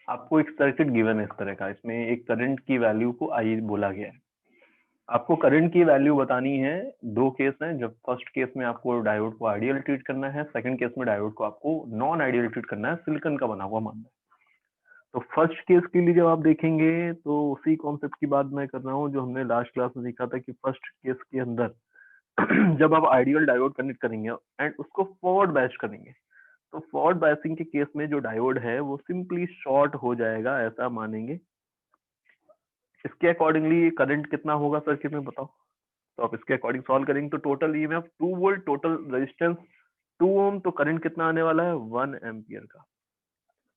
आपको एक circuit given है इस तरह का, इसमें एक करंट की वैल्यू को आई बोला गया है। आपको करंट की वैल्यू बतानी है। दो केस हैं, जब फर्स्ट केस में आपको डायोड को आइडियल ट्रीट करना है, सेकंड केस में डायोड को आपको नॉन आइडियल ट्रीट करना है, सिलिकॉन का बना हुआ मानना है। तो फर्स्ट केस के लिए जब आप देखेंगे तो उसी कॉन्सेप्ट की बात मैं कर रहा हूँ जो हमने लास्ट क्लास में सीखा था कि फर्स्ट केस के अंदर जब आप आइडियल डायोड कनेक्ट करेंगे एंड उसको फॉरवर्ड बैच करेंगे, तो फॉरवर्ड बायसिंग के केस में जो डायोड है वो सिंपली शॉर्ट हो जाएगा, ऐसा मानेंगे। इसके अकॉर्डिंगली करंट कितना होगा सर्किट में बताओ। तो आप इसके अकॉर्डिंग सॉल्व करेंगे तो total EMF 2 volt, total resistance 2 ओम, तो करंट कितना आने वाला है 1 एम्पियर का।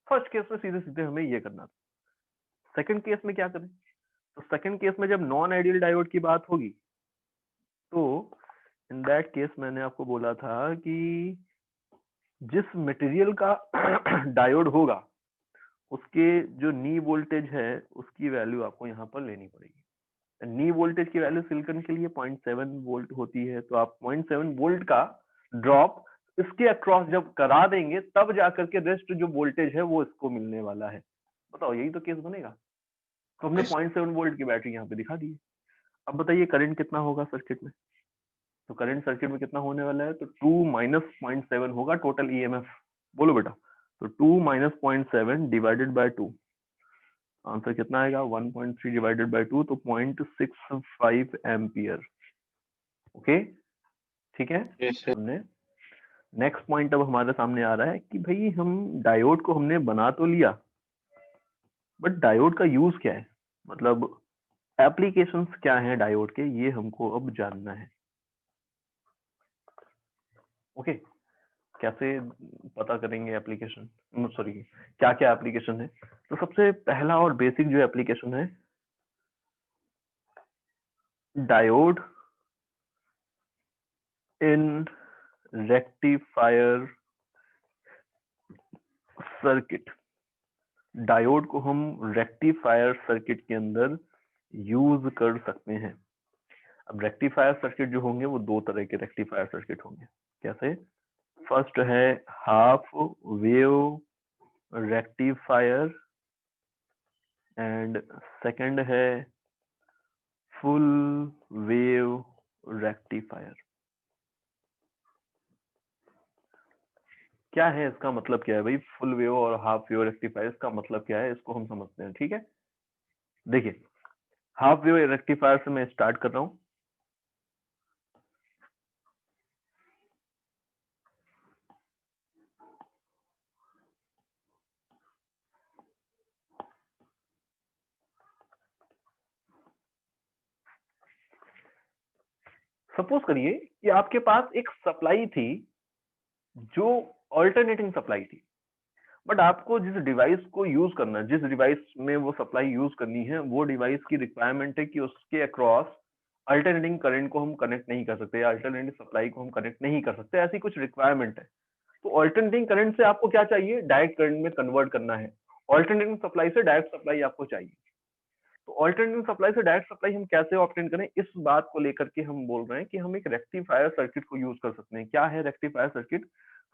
फर्स्ट केस में सीधे सीधे हमें ये करना था। सेकंड केस में क्या करें, तो सेकंड केस में जब नॉन आइडियल डायोड की बात होगी तो इन दैट केस मैंने आपको बोला था कि जिस मटेरियल का डायोड होगा उसके जो नी वोल्टेज है उसकी वैल्यू आपको यहाँ पर लेनी पड़ेगी। नी वोल्टेज की वैल्यू सिलिकॉन के लिए 0.7 वोल्ट होती है, तो आप 0.7 वोल्ट का ड्रॉप इसके अक्रॉस जब करा देंगे तब जाकर के रेस्ट जो वोल्टेज है वो इसको मिलने वाला है। बताओ यही तो केस बनेगा। तो हमने 0.7 वोल्ट की बैटरी यहाँ पे दिखा दी है। अब बताइए करंट कितना होगा सर्किट में। तो करंट सर्किट में कितना होने वाला है, तो 2 माइनस 0.7 होगा टोटल ईएमएफ। बोलो बेटा, तो 2 माइनस 0.7 डिवाइडेड बाय 2, आंसर कितना आएगा 1.3 डिवाइडेड बाय 2, तो 0.65 एम्पियर। ओके ठीक है। हमने नेक्स्ट पॉइंट अब हमारे सामने आ रहा है कि भाई हम डायोड को हमने बना तो लिया, बट डायोड का यूज क्या है, मतलब एप्लीकेशंस क्या हैं डायोड के, ये हमको अब जानना है। ओके कैसे पता करेंगे एप्लीकेशन, सॉरी क्या क्या एप्लीकेशन है। तो सबसे पहला और बेसिक जो एप्लीकेशन है, diode in rectifier circuit. Diode को हम रेक्टिफायर सर्किट के अंदर यूज कर सकते हैं। अब रेक्टिफायर सर्किट जो होंगे वो दो तरह के रेक्टिफायर सर्किट होंगे। कैसे, फर्स्ट है half wave rectifier and second है फुल वेव रेक्टिफायर। क्या है इसका मतलब, क्या है भाई फुल वेव और हाफ वेव रेक्टिफायर, इसका मतलब क्या है इसको हम समझते हैं। ठीक है, देखिए हाफ वेव रेक्टिफायर से मैं स्टार्ट कर रहा हूं। सपोज करिए कि आपके पास एक सप्लाई थी जो ऑल्टरनेटिंग सप्लाई थी, बट आपको जिस डिवाइस को यूज करना है, जिस डिवाइस में वो सप्लाई यूज करनी है, वो डिवाइस की रिक्वायरमेंट है कि उसके अक्रॉस अल्टरनेटिंग करंट को हम कनेक्ट नहीं कर सकते, अल्टरनेटिंग सप्लाई को हम कनेक्ट नहीं कर सकते, ऐसी कुछ रिक्वायरमेंट है। तो अल्टरनेटिंग करंट से आपको क्या चाहिए, डायरेक्ट करंट में कन्वर्ट करना है। अल्टरनेटिंग सप्लाई से डायरेक्ट सप्लाई आपको चाहिए। तो अल्टरनेटिंग सप्लाई से डायरेक्ट सप्लाई हम कैसे ऑब्टेन करें, इस बात को लेकर के हम बोल रहे हैं कि हम एक रेक्टिफायर सर्किट को यूज कर सकते हैं। क्या है रेक्टिफायर सर्किट,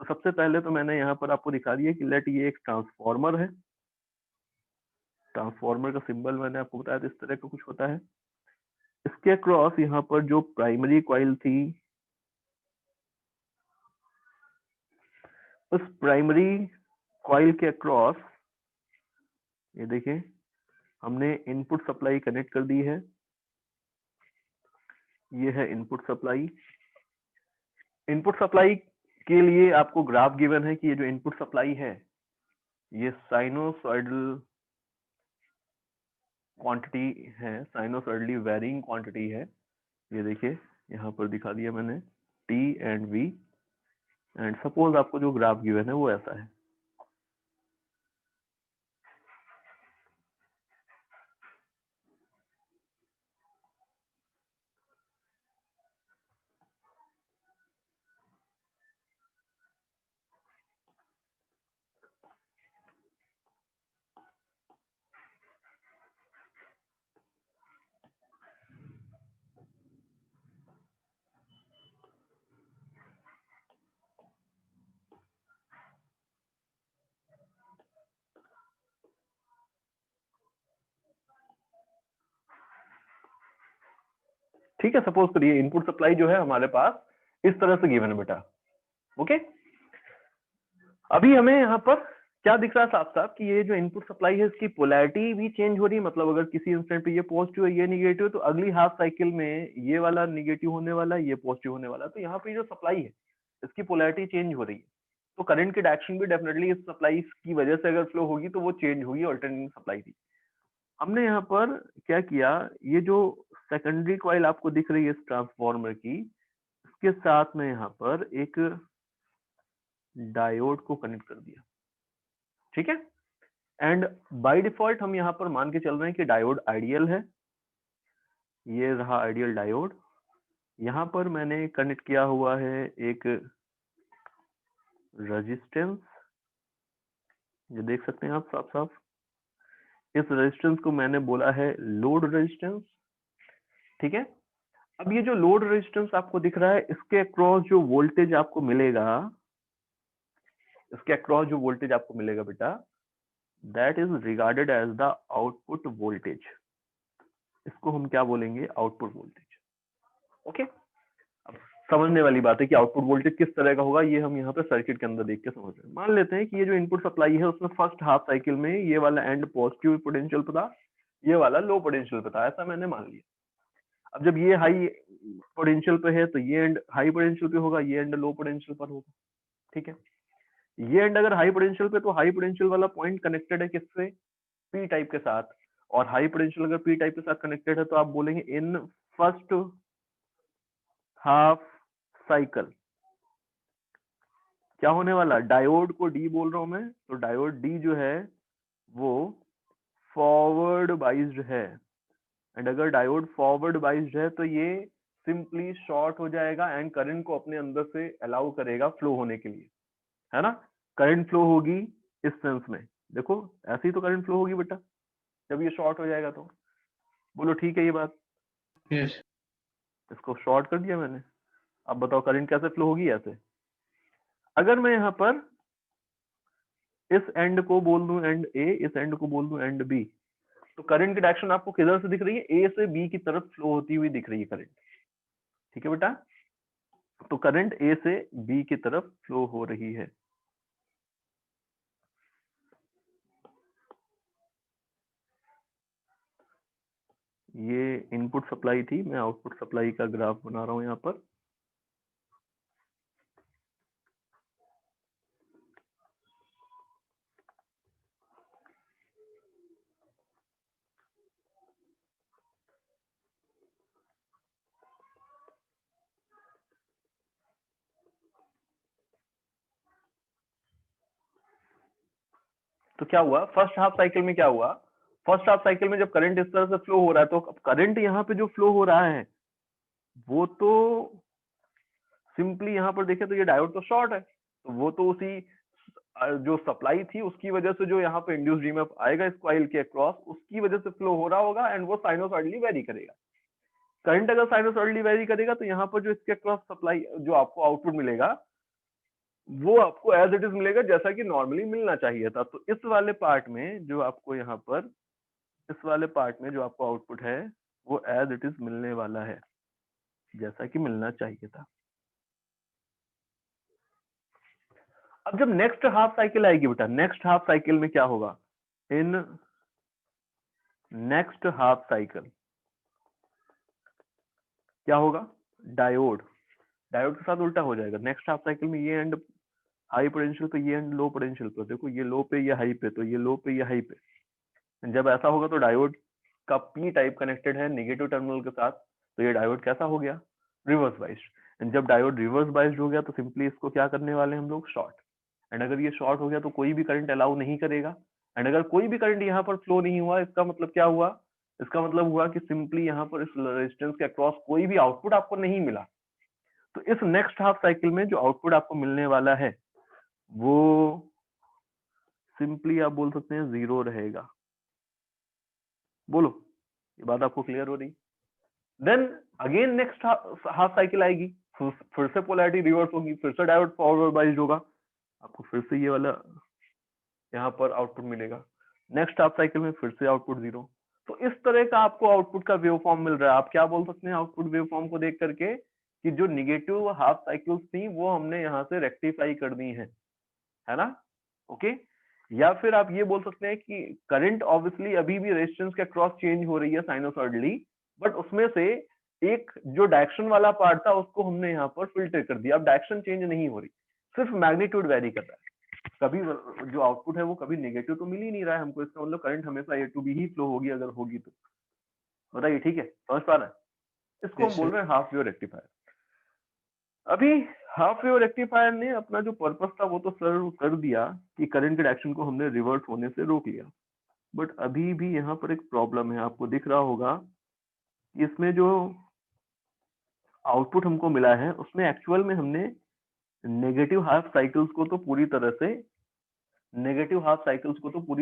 तो सबसे पहले तो मैंने यहाँ पर आपको दिखा दिया कि लेट ये एक ट्रांसफॉर्मर है। ट्रांसफॉर्मर का सिंबल मैंने आपको बताया था इस तरह का कुछ होता है। इसके अक्रॉस यहाँ पर जो प्राइमरी कॉइल थी, उस प्राइमरी कॉइल के अक्रॉस ये देखिए हमने इनपुट सप्लाई कनेक्ट कर दी है। ये है इनपुट सप्लाई। इनपुट सप्लाई के लिए आपको ग्राफ गिवन है कि ये जो इनपुट सप्लाई है ये साइनोसॉइडल क्वांटिटी है, साइनोसॉइडली वेरिंग क्वांटिटी है। ये देखिए यहाँ पर दिखा दिया मैंने T and V, and suppose आपको जो ग्राफ गिवन है वो ऐसा है। ठीक है, सपोज करिए इनपुट सप्लाई जो है हमारे पास इस तरह से गिवन है बेटा। ओके, अभी हमें यहाँ पर क्या दिख रहा है साफ साफ कि ये जो इनपुट सप्लाई है इसकी पोलैरिटी भी चेंज हो रही है, मतलब अगर किसी इंस्टेंट पे ये पॉजिटिव है ये निगेटिव है तो अगली हाफ साइकिल में ये वाला निगेटिव होने वाला ये पॉजिटिव होने वाला। तो यहाँ पे जो सप्लाई है इसकी पोलैरिटी चेंज हो रही है, तो करंट की डायरेक्शन भी डेफिनेटली इस सप्लाई की वजह से अगर फ्लो होगी तो वो चेंज होगी, अल्टरनेटिंग सप्लाई थी। हमने यहाँ पर क्या किया, ये जो सेकेंडरी कॉइल आपको दिख रही है इस ट्रांसफॉर्मर की, इसके साथ में यहाँ पर एक डायोड को कनेक्ट कर दिया। ठीक है, एंड बाय डिफॉल्ट हम यहाँ पर मान के चल रहे हैं कि डायोड आइडियल है। ये रहा आइडियल डायोड। यहाँ पर मैंने कनेक्ट किया हुआ है एक रेजिस्टेंस, ये देख सकते हैं आप साफ साफ। इस रेजिस्टेंस को मैंने बोला है लोड रेजिस्टेंस। ठीक है, अब ये जो लोड रेजिस्टेंस आपको दिख रहा है इसके अक्रॉस जो वोल्टेज आपको मिलेगा, इसके अक्रॉस जो वोल्टेज आपको मिलेगा बेटा, that is regarded as the output voltage. इसको हम क्या बोलेंगे, आउटपुट वोल्टेज। ओके, अब समझने वाली बात है कि आउटपुट वोल्टेज किस तरह का होगा, ये हम यहाँ पे सर्किट के अंदर देख के समझ रहे हैं। मान लेते हैं कि ये जो इनपुट सप्लाई है उसमें फर्स्ट हाफ साइकिल में ये वाला एंड पॉजिटिव पोटेंशियल पे था, ये वाला लो पोटेंशियल पे था, ऐसा मैंने मान लिया। अब जब ये हाई पोटेंशियल पे है तो ये एंड हाई पोटेंशियल पे होगा, ये एंड लो पोटेंशियल पर होगा। ठीक है, ये एंड अगर हाई पोटेंशियल पे तो हाई पोटेंशियल वाला पॉइंट कनेक्टेड है किससे, पी टाइप के साथ, और हाई पोटेंशियल अगर पी टाइप के साथ कनेक्टेड है तो आप बोलेंगे इन फर्स्ट हाफ साइकिल क्या होने वाला, डायोड को डी बोल रहा हूं मैं, तो डायोड डी जो है वो फॉरवर्ड बाइज्ड है, एंड अगर डायोड फॉरवर्ड बाइज्ड है तो ये सिंपली शॉर्ट हो जाएगा एंड करंट को अपने अंदर से अलाउ करेगा फ्लो होने के लिए, है ना। करंट फ्लो होगी इस सेंस में, देखो ऐसे ही तो करंट फ्लो होगी बेटा जब ये शॉर्ट हो जाएगा तो। बोलो ठीक है ये बात? यस। इसको शॉर्ट कर दिया मैंने, अब बताओ करंट कैसे फ्लो होगी ऐसे। अगर मैं यहाँ पर इस एंड को बोल दूं एंड ए, इस एंड को बोल दूं एंड बी, तो करंट की डायरेक्शन आपको किधर से दिख रही है, ए से बी की तरफ फ्लो होती हुई दिख रही है करंट। ठीक है बेटा, तो करंट ए से बी की तरफ फ्लो हो रही है। ये इनपुट सप्लाई थी, मैं आउटपुट सप्लाई का ग्राफ बना रहा हूं यहाँ पर। तो क्या हुआ फर्स्ट हाफ साइकिल में, क्या हुआ फर्स्ट हाफ साइकिल में जब करंट इस तरह से फ्लो हो रहा है तो करंट यहाँ पे जो फ्लो हो रहा है वो तो सिंपली यहाँ पर देखें तो ये डायोड तो शॉर्ट है, तो वो तो उसी जो सप्लाई थी उसकी वजह से जो यहाँ पे इंड्यूस्ड ईएमएफ आएगा इस कॉइल के अक्रॉस उसकी वजह से फ्लो हो रहा होगा एंड वो साइनोसॉइडली वेरी करेगा। करंट अगर साइनोसॉइडली वेरी करेगा तो यहाँ पर जो इसके अक्रॉस सप्लाई जो आपको आउटपुट मिलेगा वो आपको एज इट इज मिलेगा जैसा कि नॉर्मली मिलना चाहिए था। तो इस वाले पार्ट में जो आपको यहाँ पर इस वाले पार्ट में जो आपको आउटपुट है वो एज इट इज मिलने वाला है जैसा कि मिलना चाहिए था। अब जब नेक्स्ट हाफ साइकिल आएगी बेटा, नेक्स्ट हाफ साइकिल में क्या होगा, इन नेक्स्ट हाफ साइकिल क्या होगा, डायोड डायोड के साथ उल्टा हो जाएगा। नेक्स्ट हाफ साइकिल में ये एंड हाई पोटेंशियल पे, ये एंड लो पोटेंशियल पे, देखो ये लो पे ये हाई पे, तो ये लो पे ये हाई पे। जब ऐसा होगा तो डायोड का पी टाइप कनेक्टेड है नेगेटिव टर्मिनल के साथ, तो ये डायोड कैसा हो गया, रिवर्स बाइस्ड। जब डायोड रिवर्स बाइस्ड हो गया तो सिंपली इसको क्या करने वाले हम लोग, शॉर्ट। एंड अगर ये शॉर्ट हो गया तो कोई भी करंट अलाउ नहीं करेगा, एंड अगर कोई भी करंट यहाँ पर फ्लो नहीं हुआ इसका मतलब क्या हुआ, इसका मतलब हुआ कि सिंपली यहाँ पर इस रेजिस्टेंस के अक्रॉस कोई भी आउटपुट आपको नहीं मिला। तो इस नेक्स्ट हाफ साइकिल में जो आउटपुट आपको मिलने वाला है वो सिंपली आप बोल सकते हैं जीरो रहेगा। बोलो ये बात आपको क्लियर हो रही? Then again next half cycle आएगी, फिर से पोलैरिटी रिवर्स होगी, फिर से डायोड फॉरवर्ड बाइज्ड होगा, आपको फिर से ये वाला यहाँ पर आउटपुट मिलेगा। नेक्स्ट हाफ साइकिल में फिर से आउटपुट जीरो, तो इस तरह का आपको आउटपुट का वेव फॉर्म मिल रहा है। आप क्या बोल सकते हैं आउटपुट वेव फॉर्म को देख करके कि जो निगेटिव हाफ साइकिल्स थी वो हमने यहाँ से रेक्टिफाई कर दी है ना? ओके। या फिर आप ये बोल सकते हैं कि करंट ऑब्वियसली अभी भी रेजिस्टेंस के क्रॉस चेंज हो रही है साइनोसॉइडली, बट उसमें से एक जो डायरेक्शन वाला पार्ट था उसको हमने यहाँ पर फिल्टर कर दिया। अब डायरेक्शन चेंज नहीं हो रही, सिर्फ मैग्नीट्यूड वेरी कर रहा है। कभी जो आउटपुट है वो कभी नेगेटिव तो मिल ही नहीं रहा है हमको, इसका मतलब करंट हमेशा ए टू बी ही फ्लो होगी अगर होगी तो। बताइए, ठीक है, समझ पा रहे हैं? इसको हम Yes, बोल sir. रहे हैं हाफ वेव रेक्टिफायर। अभी हाफ वेव रेक्टिफायर ने अपना जो पर्पस था वो तो सर्व कर दिया कि करंट के डायरेक्शन को हमने रिवर्स होने से रोक लिया, बट अभी भी यहाँ पर एक प्रॉब्लम है। आपको दिख रहा होगा इसमें जो आउटपुट हमको मिला है उसमें एक्चुअल में हमने नेगेटिव हाफ साइकिल्स को तो पूरी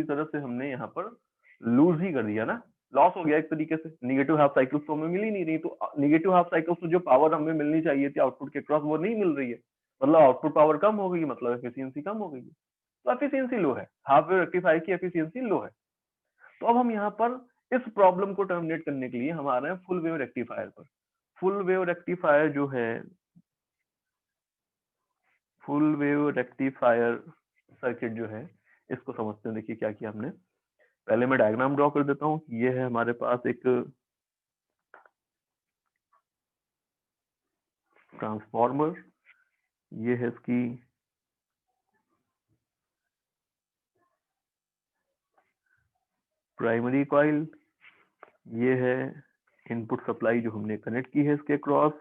तरह से हमने यहाँ पर लूज ही कर दिया ना, लॉस हो गया एक तरीके से। नेगेटिव हाफ साइकिल्स तो हमें मिल ही नहीं रही, तो नेगेटिव हाफ साइकिल्स तो जो पावर हमें मिलनी चाहिए थी आउटपुट के क्रॉस वो नहीं मिल रही है, मतलब आउटपुट पावर कम हो गई, मतलब एफिशिएंसी कम हो गई है, तो एफिशिएंसी लो है, हाफ वेव रेक्टिफायर की एफिशिएंसी लो है। तो अब हम यहाँ पर इस प्रॉब्लम को टर्मिनेट करने के लिए हम आ रहे हैं फुल वेव रेक्टिफायर पर। फुल वेव रेक्टिफायर जो है, फुल वेव रेक्टिफायर सर्किट जो है, इसको समझते हैं। देखिए क्या किया हमने, पहले मैं डायग्राम ड्रॉ कर देता हूँ। ये है हमारे पास एक ट्रांसफॉर्मर, ये है इसकी प्राइमरी कॉइल, ये है इनपुट सप्लाई जो हमने कनेक्ट की है इसके क्रॉस,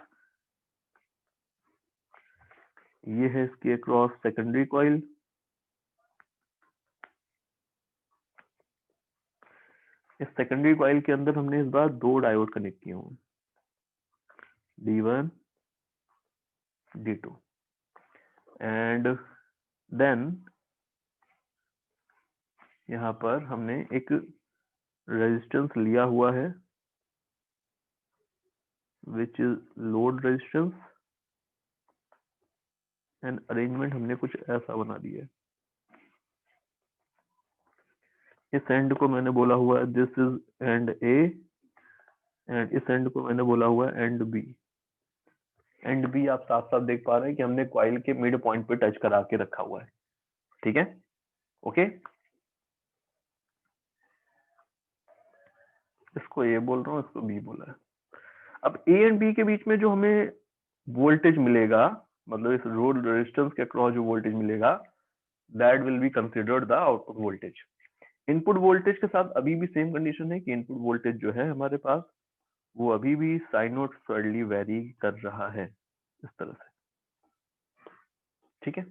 ये है इसके क्रॉस सेकेंडरी कॉइल, इस सेकेंडरी कॉइल के अंदर हमने इस बार दो डायोड कनेक्ट किए हुए, D1 D2, एंड देन यहाँ पर हमने एक रेजिस्टेंस लिया हुआ है which is load resistance, and arrangement हमने कुछ ऐसा बना दिया है। इस एंड को मैंने बोला हुआ है this is and A, and इस एंड को मैंने बोला हुआ है एंड बी। एंड बी आप साफ साफ देख पा रहे हैं कि हमने कॉइल के मिड पॉइंट पे टच करा के रखा हुआ है, ठीक है, ओके। इसको ए बोल रहा हूँ, इसको बी बोला है। अब ए एंड बी के बीच में जो हमें वोल्टेज मिलेगा, मतलब इस रोड रेजिस्टेंस के अक्रॉस जो वोल्टेज मिलेगा, that will be considered the output voltage. Input voltage के साथ अभी भी सेम कंडीशन है कि इनपुट वोल्टेज जो है हमारे पास वो अभी भी साइनोसॉइडली वेरी कर रहा है इस तरह से, ठीक है।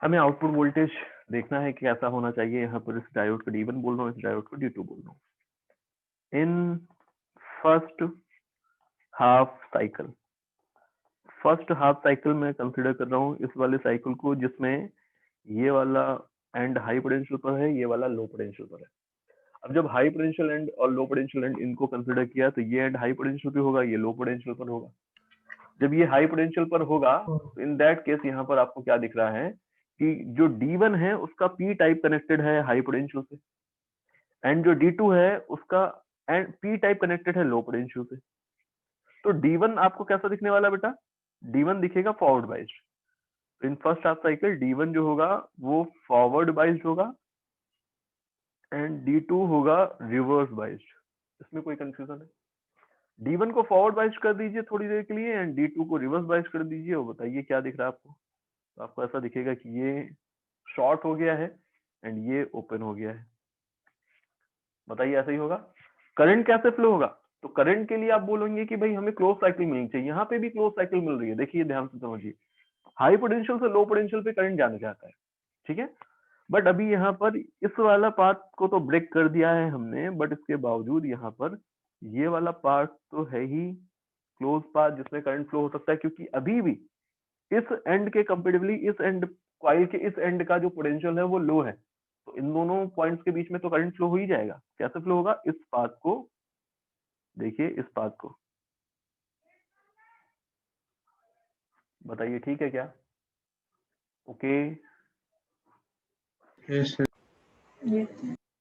हमें आउटपुट वोल्टेज देखना है कि कैसा होना चाहिए। यहाँ पर इस डायोड को D1 बोल रहा हूँ, इस डायोड को D2 बोल रहा हूँ। In first half cycle, first half cycle में कंसिडर कर रहा हूँ इस वाले साइकिल को जिसमें ये वाला एंड हाई पोटेंशियल पर है, ये वाला लो पोटेंशियल पर है। अब जब हाई पोटेंशियल एंड और लो पोटेंशियल एंड इनको कंसिडर किया तो ये एंड हाई पोटेंशियल पे होगा, ये लो पोटेंशियल पर होगा। जब ये हाई पोटेंशियल पर होगा तो इन दैट केस यहाँ पर आपको क्या दिख रहा है कि जो D1 है उसका P टाइप कनेक्टेड है हाई पोटेंशियल से, एंड जो D2 है उसका एंड P टाइप कनेक्टेड है लो पोटेंशियल से। तो D1 आपको कैसा दिखने वाला बेटा, D1 दिखेगा forward biased. In first half cycle D1 जो होगा वो फॉरवर्ड बाइज्ड होगा एंड D2 होगा रिवर्स बाइज्ड। इसमें कोई कंफ्यूजन है? D1 को फॉरवर्ड बाइज्ड कर दीजिए थोड़ी देर के लिए एंड D2 को रिवर्स बाइज्ड कर दीजिए, और बताइए क्या दिख रहा है आपको। तो आपको ऐसा दिखेगा कि ये शॉर्ट हो गया है एंड ये ओपन हो गया है। बताइए ऐसा ही होगा। करंट कैसे फ्लो होगा, तो करंट के लिए आप बोलेंगे कि भाई हमें क्लोज साइकिल मिलनी चाहिए। यहाँ पे भी क्लोज साइकिल मिल रही है, देखिए ध्यान से समझिए। हाई पोटेंशियल से लो पोटेंशियल पे करंट जाना चाहता है, ठीक है, बट अभी यहाँ पर इस वाला पार्ट को तो ब्रेक कर दिया है हमने, बट इसके बावजूद यहाँ पर ये वाला पार्ट तो है ही क्लोज पाथ जिसमें करंट फ्लो हो सकता है, क्योंकि अभी भी इस एंड के कंपेरेटिवली इस एंड कॉइल के इस एंड का जो पोटेंशियल है वो लो है, तो इन दोनों पॉइंट्स के बीच में तो करंट फ्लो हो ही जाएगा। कैसे फ्लो होगा, इस पाथ को देखिए, इस पाथ को बताइए, ठीक है क्या, ओके। Yes, sir. Yes.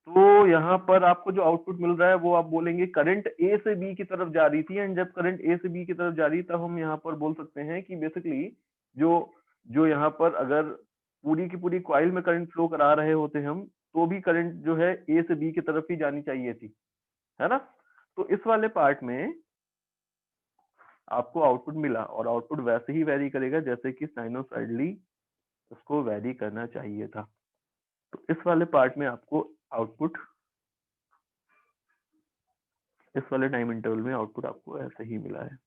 तो यहाँ पर आपको जो आउटपुट मिल रहा है वो आप बोलेंगे करंट ए से बी की तरफ जा रही थी, एंड जब करंट ए से बी की तरफ जा रही तब हम यहाँ पर बोल सकते हैं कि बेसिकली जो जो यहाँ पर अगर पूरी की पूरी कॉइल में करंट फ्लो करा रहे होते हम, तो भी करंट जो है ए से बी की तरफ ही जानी चाहिए थी, है ना। तो इस वाले पार्ट में आपको आउटपुट मिला, और आउटपुट वैसे ही वेरी करेगा जैसे कि साइनोसाइडली उसको वेरी करना चाहिए था। तो इस वाले पार्ट में आपको आउटपुट, इस वाले टाइम इंटरवल में आउटपुट आपको ऐसे ही मिला है।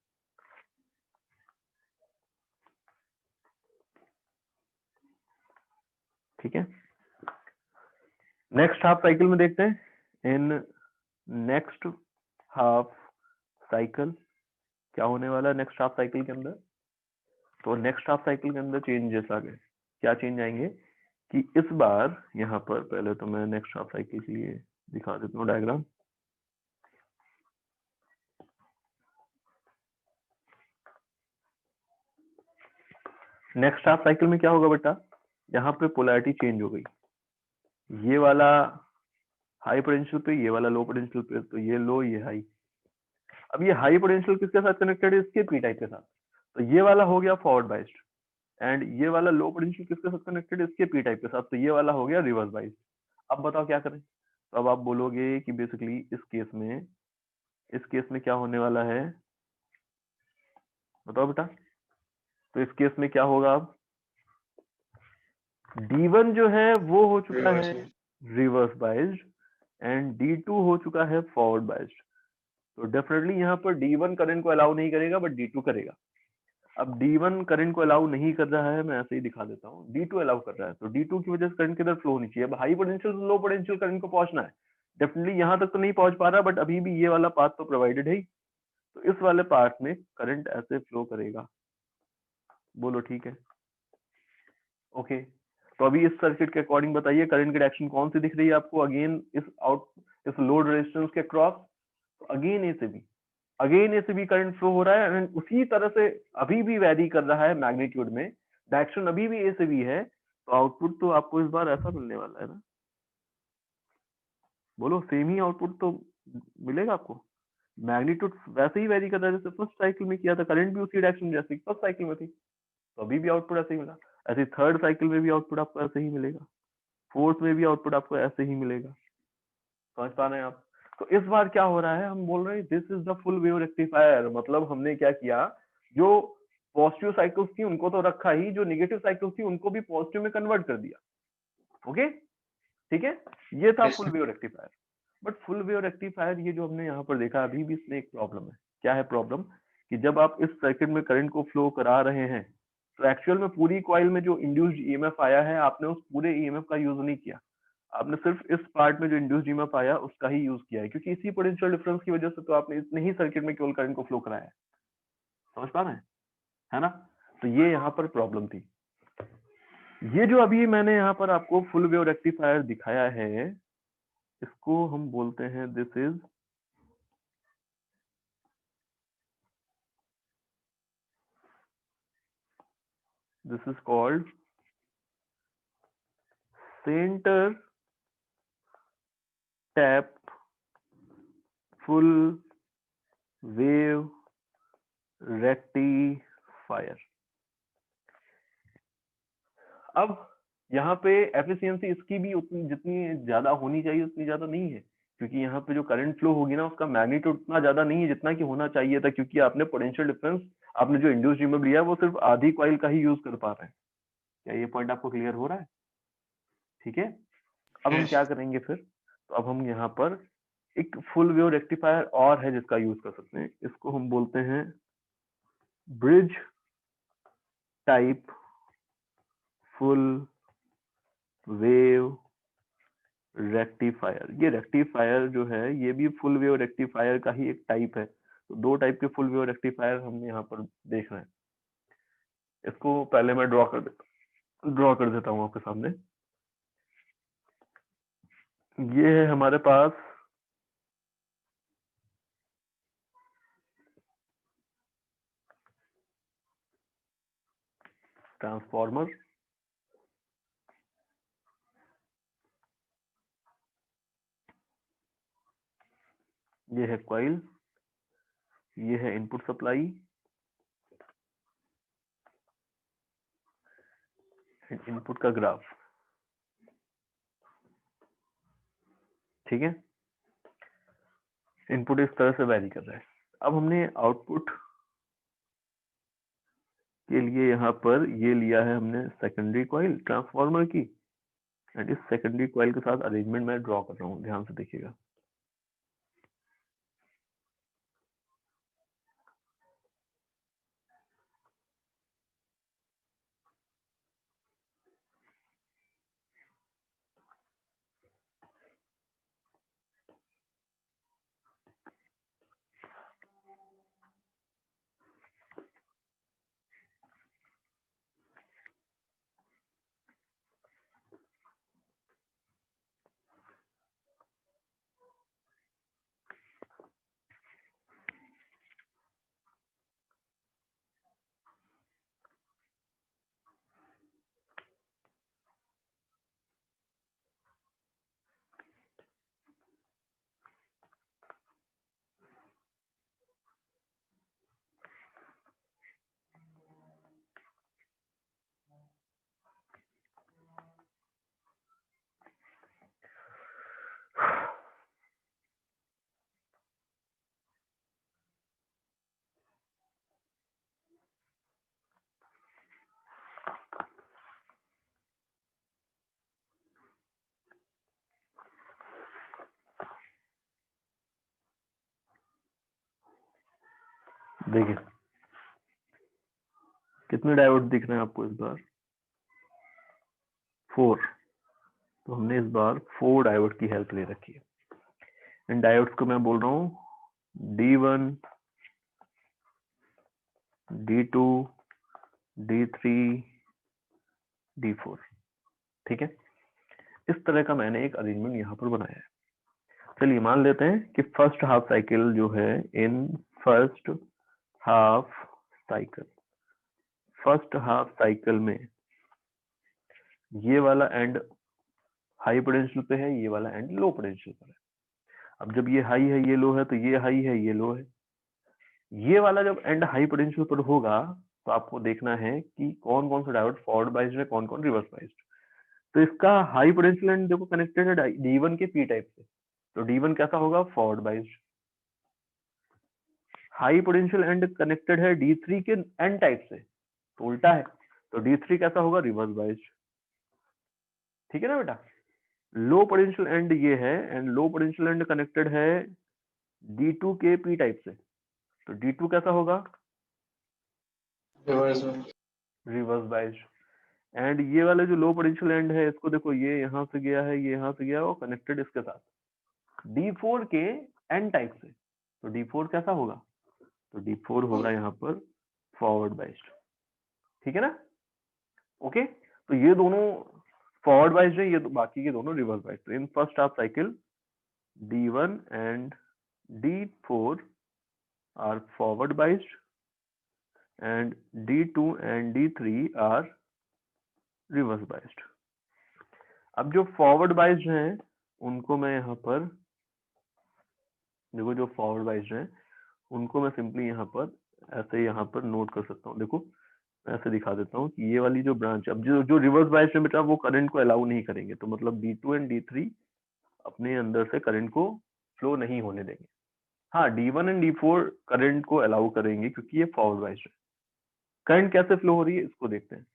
ठीक है, नेक्स्ट हाफ साइकिल में देखते हैं। इन नेक्स्ट हाफ साइकिल क्या होने वाला है नेक्स्ट हाफ साइकिल के अंदर? तो नेक्स्ट हाफ साइकिल के अंदर चेंजेस आ गए। क्या चेंज आएंगे कि इस बार यहाँ पर, पहले तो मैं नेक्स्ट हाफ साइकिल के लिए दिखा देता हूँ डायग्राम। नेक्स्ट हाफ साइकिल में क्या होगा बेटा, यहाँ पे पोलैरिटी चेंज हो गई। ये वाला हाई पोटेंशियल पे, ये वाला लो पोटेंशियल पे, तो ये लो ये हाई। अब ये हाई पोटेंशियल किसके साथ कनेक्टेड है? इसके पी टाइप के साथ। तो ये वाला हो गया फॉरवर्ड बाइस्ड, एंड ये वाला लो पोटेंशियल किसके साथ कनेक्टेड है? इसके पी टाइप के साथ। तो ये वाला हो गया रिवर्स बाइस्ड। अब बताओ क्या करें? तो अब आप बोलोगे कि बेसिकली इस केस में क्या होने वाला है, बताओ बेटा। तो इस केस में क्या होगा? अब D1 जो है वो हो चुका है रिवर्स बाइस्ड, एंड D2 हो चुका है फॉरवर्ड बाइस्ड। तो डेफिनेटली यहाँ पर D1 करंट को अलाउ नहीं करेगा, बट D2 करेगा। अब D1 करंट को अलाउ नहीं कर रहा है, मैं ऐसे ही दिखा देता हूँ। D2 अलाउ कर रहा है, तो D2 की वजह से करंट किधर फ्लो होनी चाहिए? अब हाई पोटेंशियल से लो पोटेंशियल करंट को पहुंचना है। डेफिनेटली यहाँ तक तो नहीं पहुंच पा रहा, बट अभी भी ये वाला पाथ तो प्रोवाइडेड है ही। तो इस वाले पार्ट में करंट ऐसे फ्लो करेगा। बोलो ठीक है, ओके। तो अभी इस सर्किट के अकॉर्डिंग बताइए करंट की डायरेक्शन कौन सी दिख रही है आपको? अगेन इस लोड रेजिस्टेंस के क्रॉस, तो अगेन ए से भी करंट फ्लो हो रहा है, एंड उसी तरह से अभी भी वैरी कर रहा है मैग्नीट्यूड में। डायरेक्शन अभी भी ए से भी है, तो आउटपुट तो आपको इस बार ऐसा मिलने वाला है ना। बोलो सेम ही आउटपुट तो मिलेगा आपको। मैग्नीट्यूड वैसे ही वेरी कर रहा है जैसे फर्स्ट साइकिल में किया था, करंट भी उसी डायरेक्शन जैसे फर्स्ट साइकिल में थी, तो अभी भी आउटपुट ऐसे ही मिला। ऐसे थर्ड साइकिल में भी आउटपुट आपको ऐसे ही मिलेगा, फोर्थ में भी आउटपुट आपको ऐसे ही मिलेगा। समझ पा रहे हैं आप? तो इस बार क्या हो रहा है, हम बोल रहे हैं this is the full wave rectifier. मतलब हमने क्या किया, जो पॉजिटिव साइकिल्स थी उनको तो रखा ही, जो नेगेटिव साइकिल्स थी उनको भी पॉजिटिव में कन्वर्ट कर दिया। ओके, ठीक है, ये था full wave rectifier. But full wave rectifier ये जो हमने यहाँ पर देखा, अभी भी इसमें एक प्रॉब्लम है। क्या है प्रॉब्लम? कि जब आप इस सर्किट में करंट को फ्लो करा रहे हैं, तो एक्चुअल में पूरी कॉइल में जो इंड्यूस्ड ईएमएफ आया है, आपने उस पूरे ईएमएफ का यूज नहीं किया। आपने सिर्फ इस पार्ट में जो इंड्यूस्ड ईएमएफ आया उसका ही यूज किया है, क्योंकि इसी पोटेंशियल डिफरेंस की वजह से तो आपने इतने ही सर्किट में केवल करंट को फ्लो कराया है। समझ पा रहे हैं, है ना? तो ये यहाँ पर प्रॉब्लम थी। ये जो अभी मैंने यहाँ पर आपको फुल वेव रेक्टिफायर दिखाया है, इसको हम बोलते हैं this is called centre tap full wave rectifier. अब यहाँ पे एफिशिएंसी इसकी भी उतनी जितनी ज्यादा होनी चाहिए उतनी ज्यादा नहीं है, क्योंकि यहाँ पे जो करंट फ्लो होगी ना उसका मैग्नीट्यूड उतना ज्यादा नहीं है जितना कि होना चाहिए था, क्योंकि आपने पोटेंशियल डिफरेंस, आपने जो इंड्यूस्ड ईएमएफ लिया है वो सिर्फ आधी कॉइल का ही यूज कर पा रहे हैं। क्या ये पॉइंट आपको क्लियर हो रहा है? ठीक है, अब हम क्या करेंगे फिर? तो अब हम यहाँ पर एक फुल वेव रेक्टिफायर और है जिसका यूज कर सकते हैं, इसको हम बोलते हैं bridge type full wave rectifier. ये रेक्टिफायर जो है ये भी फुल वेव रेक्टिफायर का ही एक टाइप है। तो दो टाइप के फुल वेव रेक्टिफायर हम यहाँ पर देख रहे हैं। इसको पहले मैं ड्रॉ कर देता हूँ आपके सामने। ये है हमारे पास ट्रांसफॉर्मर, ये है कॉइल, ये है इनपुट सप्लाई, इनपुट का ग्राफ, ठीक है। इनपुट इस तरह से वैरी कर रहा है। अब हमने आउटपुट के लिए यहाँ पर ये लिया है हमने सेकेंडरी कॉइल ट्रांसफार्मर की, एंड इस सेकेंडरी कॉइल के साथ अरेंजमेंट मैं ड्रॉ कर रहा हूँ, ध्यान से देखिएगा। देखिए कितने डायोड दिख रहे हैं आपको इस बार? 4। तो हमने इस बार 4 डायोड की हेल्प ले रखी है। इन डायोड्स को मैं बोल रहा हूँ D1, D2, D3, D4, ठीक है। इस तरह का मैंने एक अरेंजमेंट यहाँ पर बनाया है। चलिए मान लेते हैं कि फर्स्ट हाफ साइकिल जो है, इन फर्स्ट हाफ साइकिल में ये वाला एंड हाई पोटेंशियल पे है, ये वाला एंड लो पोटेंशियल पर है। अब जब ये हाई है ये लो है, तो ये हाई है ये लो है। ये वाला जब एंड हाई पोटेंशियल पर होगा तो आपको देखना है कि कौन कौन सा डायोड फॉरवर्ड बाइज्ड है, कौन कौन रिवर्स बाइज्ड। तो इसका हाई पोटेंशियल एंड देखो कनेक्टेड है D1 के पी टाइप से, तो D1 कैसा होगा? Forward biased. High potential and connected है D3 के एन टाइप से, तो उल्टा है, तो D3 कैसा होगा? Reverse biased. ठीक है ना बेटा? लो पोटेंशियल एंड ये है, and low potential and connected है D2 के पी टाइप से, तो D2 कैसा होगा? Reverse biased. एंड ये वाले जो लो पोटेंशियल एंड है, इसको देखो, ये यहाँ से गया है, ये यहाँ से गया, और कनेक्टेड इसके साथ D4 के एन टाइप से, तो D4 कैसा होगा? तो D4 होगा यहाँ पर फॉरवर्ड बाइज्ड। ठीक है ना? ओके, तो ये दोनों फॉरवर्ड बाइज्ड है, ये बाकी के दोनों रिवर्स बाइज्ड। तो in first half cycle D1 and D4 are forward biased and D2 and D3 are reverse biased. अब जो फॉरवर्ड बाइज्ड हैं उनको मैं यहाँ पर देखो, जो फॉरवर्ड बाइज्ड हैं उनको मैं सिंपली यहाँ पर ऐसे यहाँ पर नोट कर सकता हूँ। देखो मैं ऐसे दिखा देता हूँ कि ये वाली जो ब्रांच, अब जो रिवर्स बाइज्ड है बेटा, वो करंट को अलाउ नहीं करेंगे, तो मतलब D2 एंड D3 अपने अंदर से करंट को फ्लो नहीं होने देंगे। हाँ, D1 एंड D4 करंट को अलाउ करेंगे क्योंकि ये फॉरवर्ड बाइज्ड है। करंट कैसे फ्लो हो रही है इसको देखते हैं।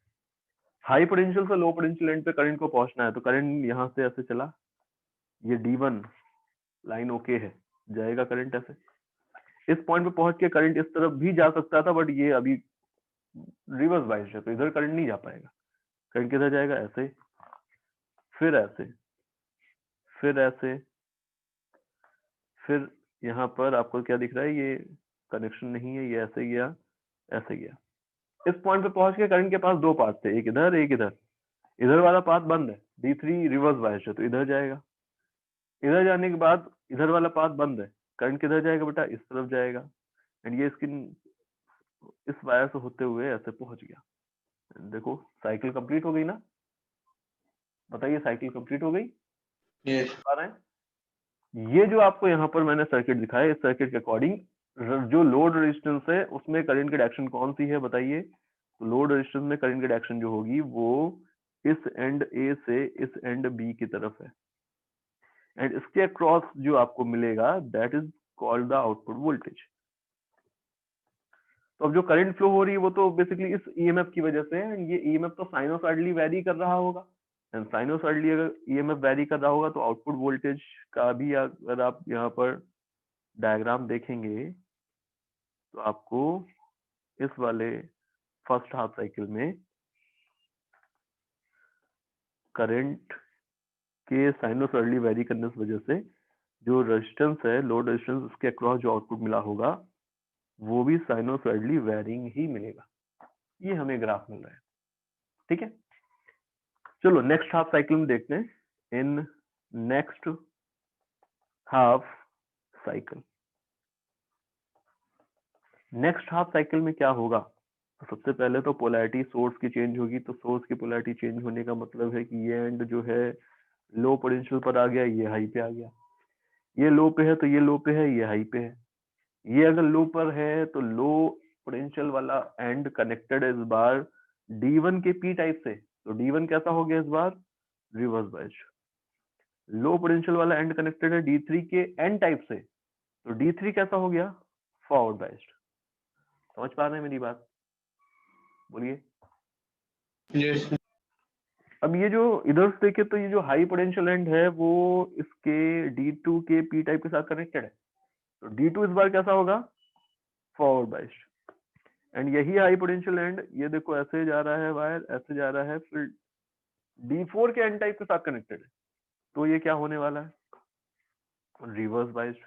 हाई पोटेंशियल से लो पोटेंशियल एंड पे करंट को पहुंचना है, तो करंट यहाँ से ऐसे चला, ये D1 लाइन ओके है, जाएगा करंट ऐसे। इस पॉइंट पे पहुंच के करंट इस तरफ भी जा सकता था, बट ये अभी रिवर्स बाइज्ड है, तो इधर करंट नहीं जा पाएगा। करंट किधर जाएगा? ऐसे, फिर ऐसे, फिर ऐसे, फिर यहाँ पर आपको क्या दिख रहा है? ये कनेक्शन नहीं है, ये ऐसे गया, ऐसे गया। इस पॉइंट पे पहुंच के करंट के पास दो पाथ थे, एक इधर एक इधर। इधर वाला पाथ बंद है, D3 रिवर्स बायस है, तो इधर जाएगा। इधर जाने के बाद इधर वाला पाथ बंद है, करंट किधर जाएगा बेटा? इस तरफ जाएगा। एंड ये स्किन इस वायर से होते हुए ऐसे पहुंच गया। देखो साइकिल कंप्लीट हो गई ना? बताइए, साइकिल कंप्लीट हो गई? Yes. आ रहे हैं? ये जो आपको यहाँ पर मैंने सर्किट दिखाया, इस सर्किट के अकॉर्डिंग जो लोड रेजिस्टेंस है उसमें करंट की डायरेक्शन कौन सी है बताइए। तो लोड रेजिस्टेंस में करंट की डायरेक्शन जो होगी वो इस एंड ए से इस एंड बी की तरफ है, एंड इसके अक्रॉस जो आपको मिलेगा that is called the output voltage. तो अब जो करंट फ्लो हो रही है वो तो बेसिकली इस ईएमएफ की वजह से है, एंड ये ईएमएफ तो साइनोसॉइडली वेरी कर रहा होगा, एंड साइनोसॉइडली अगर ईएमएफ वेरी कर रहा होगा तो आउटपुट वोल्टेज का भी अगर आप यहाँ पर डायग्राम देखेंगे तो आपको इस वाले फर्स्ट हाफ साइकिल में करंट के साइनोसॉइडली वेरी करने की वजह से जो रेजिस्टेंस है, लोड रेजिस्टेंस, उसके अक्रॉस जो आउटपुट मिला होगा वो भी साइनोसॉइडली वेरिंग ही मिलेगा। ये हमें ग्राफ मिल रहा है, ठीक है। चलो नेक्स्ट हाफ साइकिल में देखते हैं। In next half cycle, next half cycle में क्या होगा, तो सबसे पहले तो पोलैरिटी सोर्स की चेंज होगी। तो सोर्स की पोलैरिटी चेंज होने का मतलब है कि ये एंड जो है लो पोटेंशियल पर आ गया, ये हाई पे आ गया। ये लो पे है तो ये लो पे है, ये हाई पे है। ये अगर लो पर है तो लो पोटेंशियल वाला एंड कनेक्टेड है इस बार D1 के पी टाइप से, तो D1 कैसा हो गया इस बार, रिवर्स बायस्ड। लो पोटेंशियल वाला एंड कनेक्टेड है D3 के एन टाइप से, तो D3 कैसा हो गया, फॉरवर्ड बायस्ड। समझ पा रहे हैं मेरी बात, बोलिए। यस अब ये जो इधर से देखे तो ये जो हाई पोटेंशियल एंड है वो इसके D2 के पी टाइप के साथ कनेक्टेड है, तो D2 इस बार कैसा होगा, फॉरवर्ड बायस्ड। एंड यही हाई पोटेंशियल एंड ये देखो ऐसे जा रहा है वायर, ऐसे जा रहा है, फिर D4 के एन टाइप के साथ कनेक्टेड है, तो ये क्या होने वाला है, रिवर्स बायस्ड।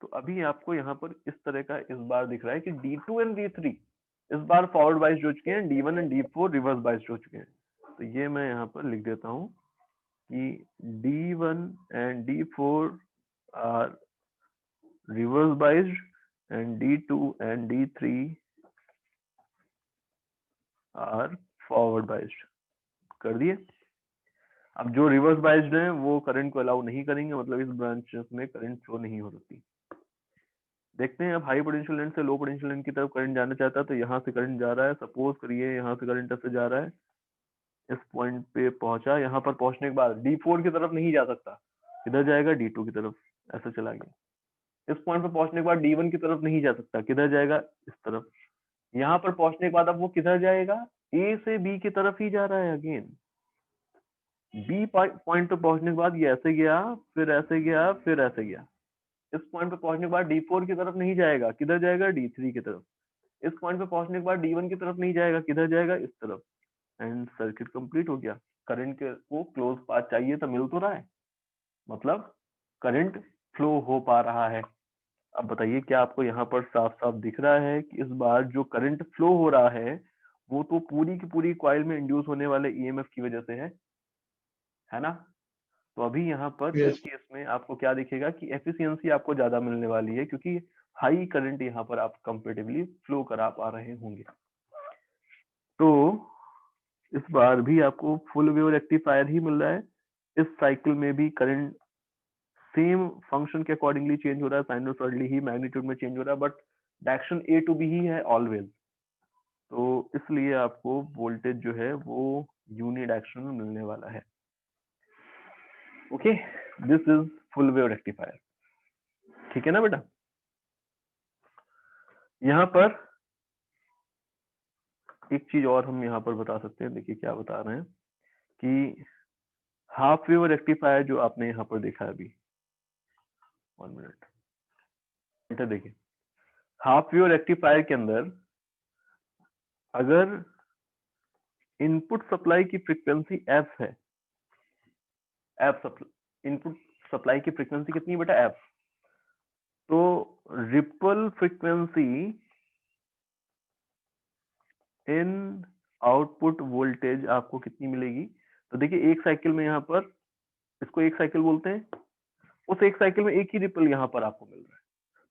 तो अभी आपको यहाँ पर इस तरह का इस बार दिख रहा है कि D2 एंड D3 इस बार फॉरवर्ड बायस्ड हो चुके हैं, D1 and D4 reverse biased हो चुके हैं। तो ये मैं यहाँ पर लिख देता हूँ कि D1 and D4 are reverse biased and D2 and D3 are forward biased. कर दिए। अब जो रिवर्स बायस्ड हैं वो करंट को अलाउ नहीं करेंगे, मतलब इस ब्रांचेस में करंट फ्लो नहीं हो सकती। देखते हैं अब हाई पोटेंशियल एंड से लो पोटेंशियल एंड की तरफ करंट जाना चाहता है तो यहाँ से करंट जा रहा है, सपोज करिए यहाँ से करंट ऐसे जा रहा है, इस पॉइंट पे पहुंचा, यहाँ पर पहुंचने के बाद D4 की तरफ नहीं जा सकता, किधर जाएगा, D2 की तरफ, ऐसे चला गया। इस पॉइंट पर पहुंचने के बाद D1 की तरफ नहीं जा सकता, किधर जाएगा, इस तरफ। यहाँ पर पहुंचने के बाद अब वो किधर जाएगा, A से B की तरफ ही जा रहा है अगेन। बी पॉइंट पे पहुंचने के बाद ये ऐसे गया, फिर ऐसे गया, फिर ऐसे गया। इस पॉइंट पे पहुंचने के बाद D4 की तरफ नहीं जाएगा, किधर जाएगा, D3 की तरफ। इस पॉइंट पे पहुंचने के बाद D1 की तरफ नहीं जाएगा, किधर जाएगा, इस तरफ। एंड सर्किट कंप्लीट हो गया। करंट को क्लोज पाथ चाहिए तो मिल तो रहा है, मतलब करंट फ्लो हो पा रहा है। अब बताइए क्या आपको यहाँ पर साफ साफ दिख रहा है कि इस बार जो करंट फ्लो हो रहा है वो तो पूरी की पूरी कॉइल में इंड्यूस होने वाले ईएमएफ की वजह से है ना। तो अभी यहाँ पर इस यस केस में आपको क्या दिखेगा कि एफिशिएंसी आपको ज्यादा मिलने वाली है, क्योंकि हाई करंट यहाँ पर आप कंपेरेटिवली फ्लो करा पा रहे होंगे। तो इस बार भी आपको फुल वेव रेक्टिफायर ही मिल रहा है। इस साइकिल में भी करंट सेम फंक्शन के अकॉर्डिंगली चेंज हो रहा है, साइनोसॉइडली ही मैग्नीट्यूड में चेंज हो रहा है, but direction A to B ही है ऑलवेज। तो इसलिए आपको वोल्टेज जो है वो यूनिडायरेक्शनल में मिलने वाला है। Okay, this is full wave rectifier, ठीक है ना बेटा। यहाँ पर एक चीज और हम यहाँ पर बता सकते हैं, देखिए क्या बता रहे हैं कि हाफ वेव रेक्टिफायर जो आपने यहाँ पर देखा है अभी, 1 मिनट, देखिए हाफ वेव रेक्टिफायर के अंदर अगर इनपुट सप्लाई की फ्रीक्वेंसी एफ है, एफ इनपुट सप्लाई की फ्रीक्वेंसी कितनी है बेटा, एफ, तो ripple frequency in output voltage आपको कितनी मिलेगी। तो देखिए एक साइकिल में यहाँ पर, इसको एक साइकिल बोलते हैं, उस एक साइकिल में एक ही रिपल यहाँ पर आपको मिल रहा है,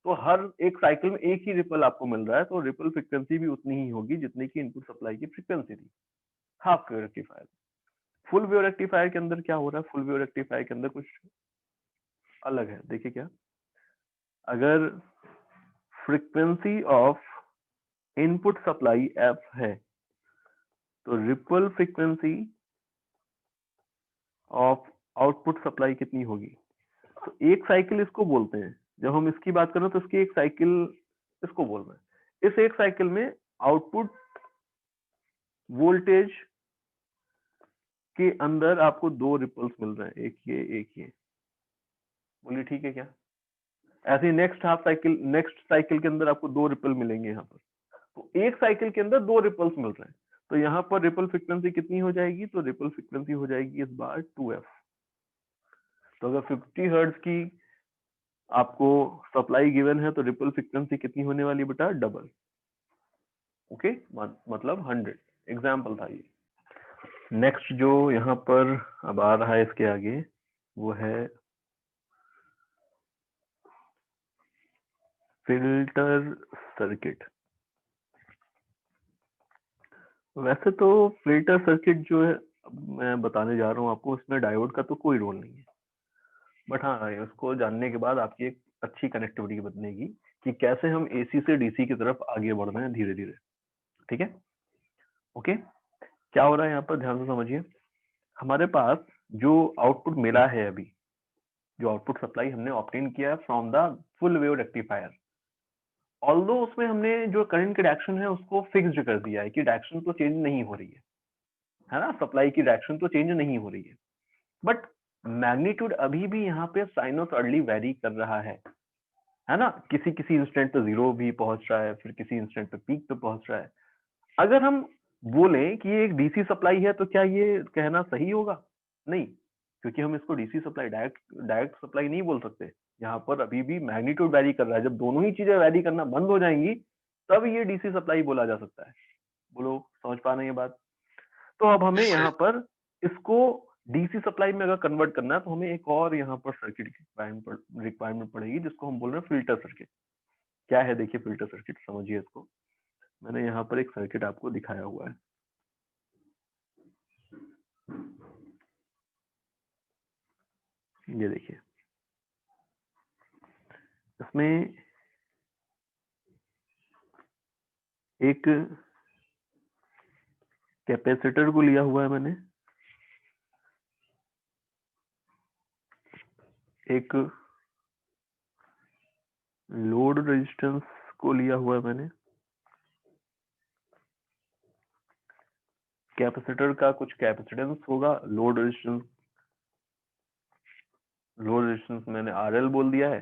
तो हर एक साइकिल में एक ही रिपल आपको मिल रहा है, तो रिपल फ्रीक्वेंसी भी उतनी ही होगी जितनी की इनपुट सप्लाई की फ्रीक्वेंसी थी half wave rectifier. Full wave rectifier के अंदर क्या हो रहा है, फुल वेव रेक्टिफायर के अंदर कुछ अलग है। देखिए क्या, अगर frequency of input supply F है तो ripple frequency of output supply कितनी होगी? तो एक साइकिल इसको बोलते हैं, जब हम इसकी बात कर रहे हैं तो इसकी एक साइकिल इसको बोल रहे हैं। इस एक साइकिल में आउटपुट वोल्टेज के अंदर आपको दो रिपल्स मिल रहे हैं, एक ये। बोलिए ठीक है क्या? ऐसे नेक्स्ट साइकिल के अंदर आपको दो रिपल मिलेंगे यहाँ पर। तो एक साइकिल के अंदर दो रिपल्स मिल रहे हैं, तो यहाँ पर रिपल फ्रीक्वेंसी कितनी हो जाएगी? तो रिपल फ्रीक्वेंसी हो जाएगी इस बार 2f। तो अगर 50 हर्ट्ज की आपको सप्लाई गिवन है तो रिपल फ्रीक्वेंसी कितनी होने वाली बेटा? डबल। ओके, मतलब 100। एग्जाम्पल था ये। नेक्स्ट जो यहाँ पर अब आ रहा है इसके आगे वो है फिल्टर सर्किट। वैसे तो फिल्टर सर्किट जो है मैं बताने जा रहा हूँ आपको, उसमें डायोड का तो कोई रोल नहीं है, बट हाँ उसको जानने के बाद आपकी एक अच्छी कनेक्टिविटी बनेगी कि कैसे हम एसी से डीसी की तरफ आगे बढ़ रहे हैं धीरे धीरे। ठीक है, ओके। क्या हो रहा है यहाँ पर, ध्यान से समझिए। हमारे पास जो आउटपुट मिला है अभी, जो आउटपुट सप्लाई हमने ऑब्टेन किया है from the full wave rectifier, although उसमें हमने जो करंट की डायरेक्शन है उसको फिक्स्ड कर दिया है कि डायरेक्शन तो चेंज नहीं हो रही है ना, सप्लाई की डायरेक्शन तो चेंज नहीं हो रही है, बट मैग्नीट्यूड अभी भी यहाँ पे साइनोसॉइडली वेरी कर रहा है ना। किसी किसी इंस्टेंट पे जीरो भी पहुंच रहा है, फिर किसी इंस्टेंट पे पीक पे पहुंच रहा है। अगर हम बोले कि ये एक डीसी सप्लाई है तो क्या ये कहना सही होगा? नहीं, क्योंकि हम इसको डीसी सप्लाई डायरेक्ट सप्लाई नहीं बोल सकते। यहाँ पर अभी भी मैग्नीट्यूड वैरी कर रहा है। जब दोनों ही चीजें वैरी करना बंद हो जाएंगी तब ये डीसी सप्लाई बोला जा सकता है। बोलो, समझ पा रहे हैं ये बात? तो अब हमें यहाँ पर इसको डीसी सप्लाई में अगर कन्वर्ट करना है तो हमें एक और यहाँ पर सर्किट की रिक्वायरमेंट पड़ेगी, जिसको हम बोल रहे हैं फिल्टर सर्किट। क्या है देखिए फिल्टर सर्किट, समझिए इसको। मैंने यहाँ पर एक सर्किट आपको दिखाया हुआ है, ये देखिए। इसमें एक कैपेसिटर को लिया हुआ है मैंने, एक लोड रेजिस्टेंस को लिया हुआ है मैंने। कैपेसिटर का कुछ कैपेसिटेंस होगा, लोड रेजिस्टेंस मैंने RL बोल दिया है।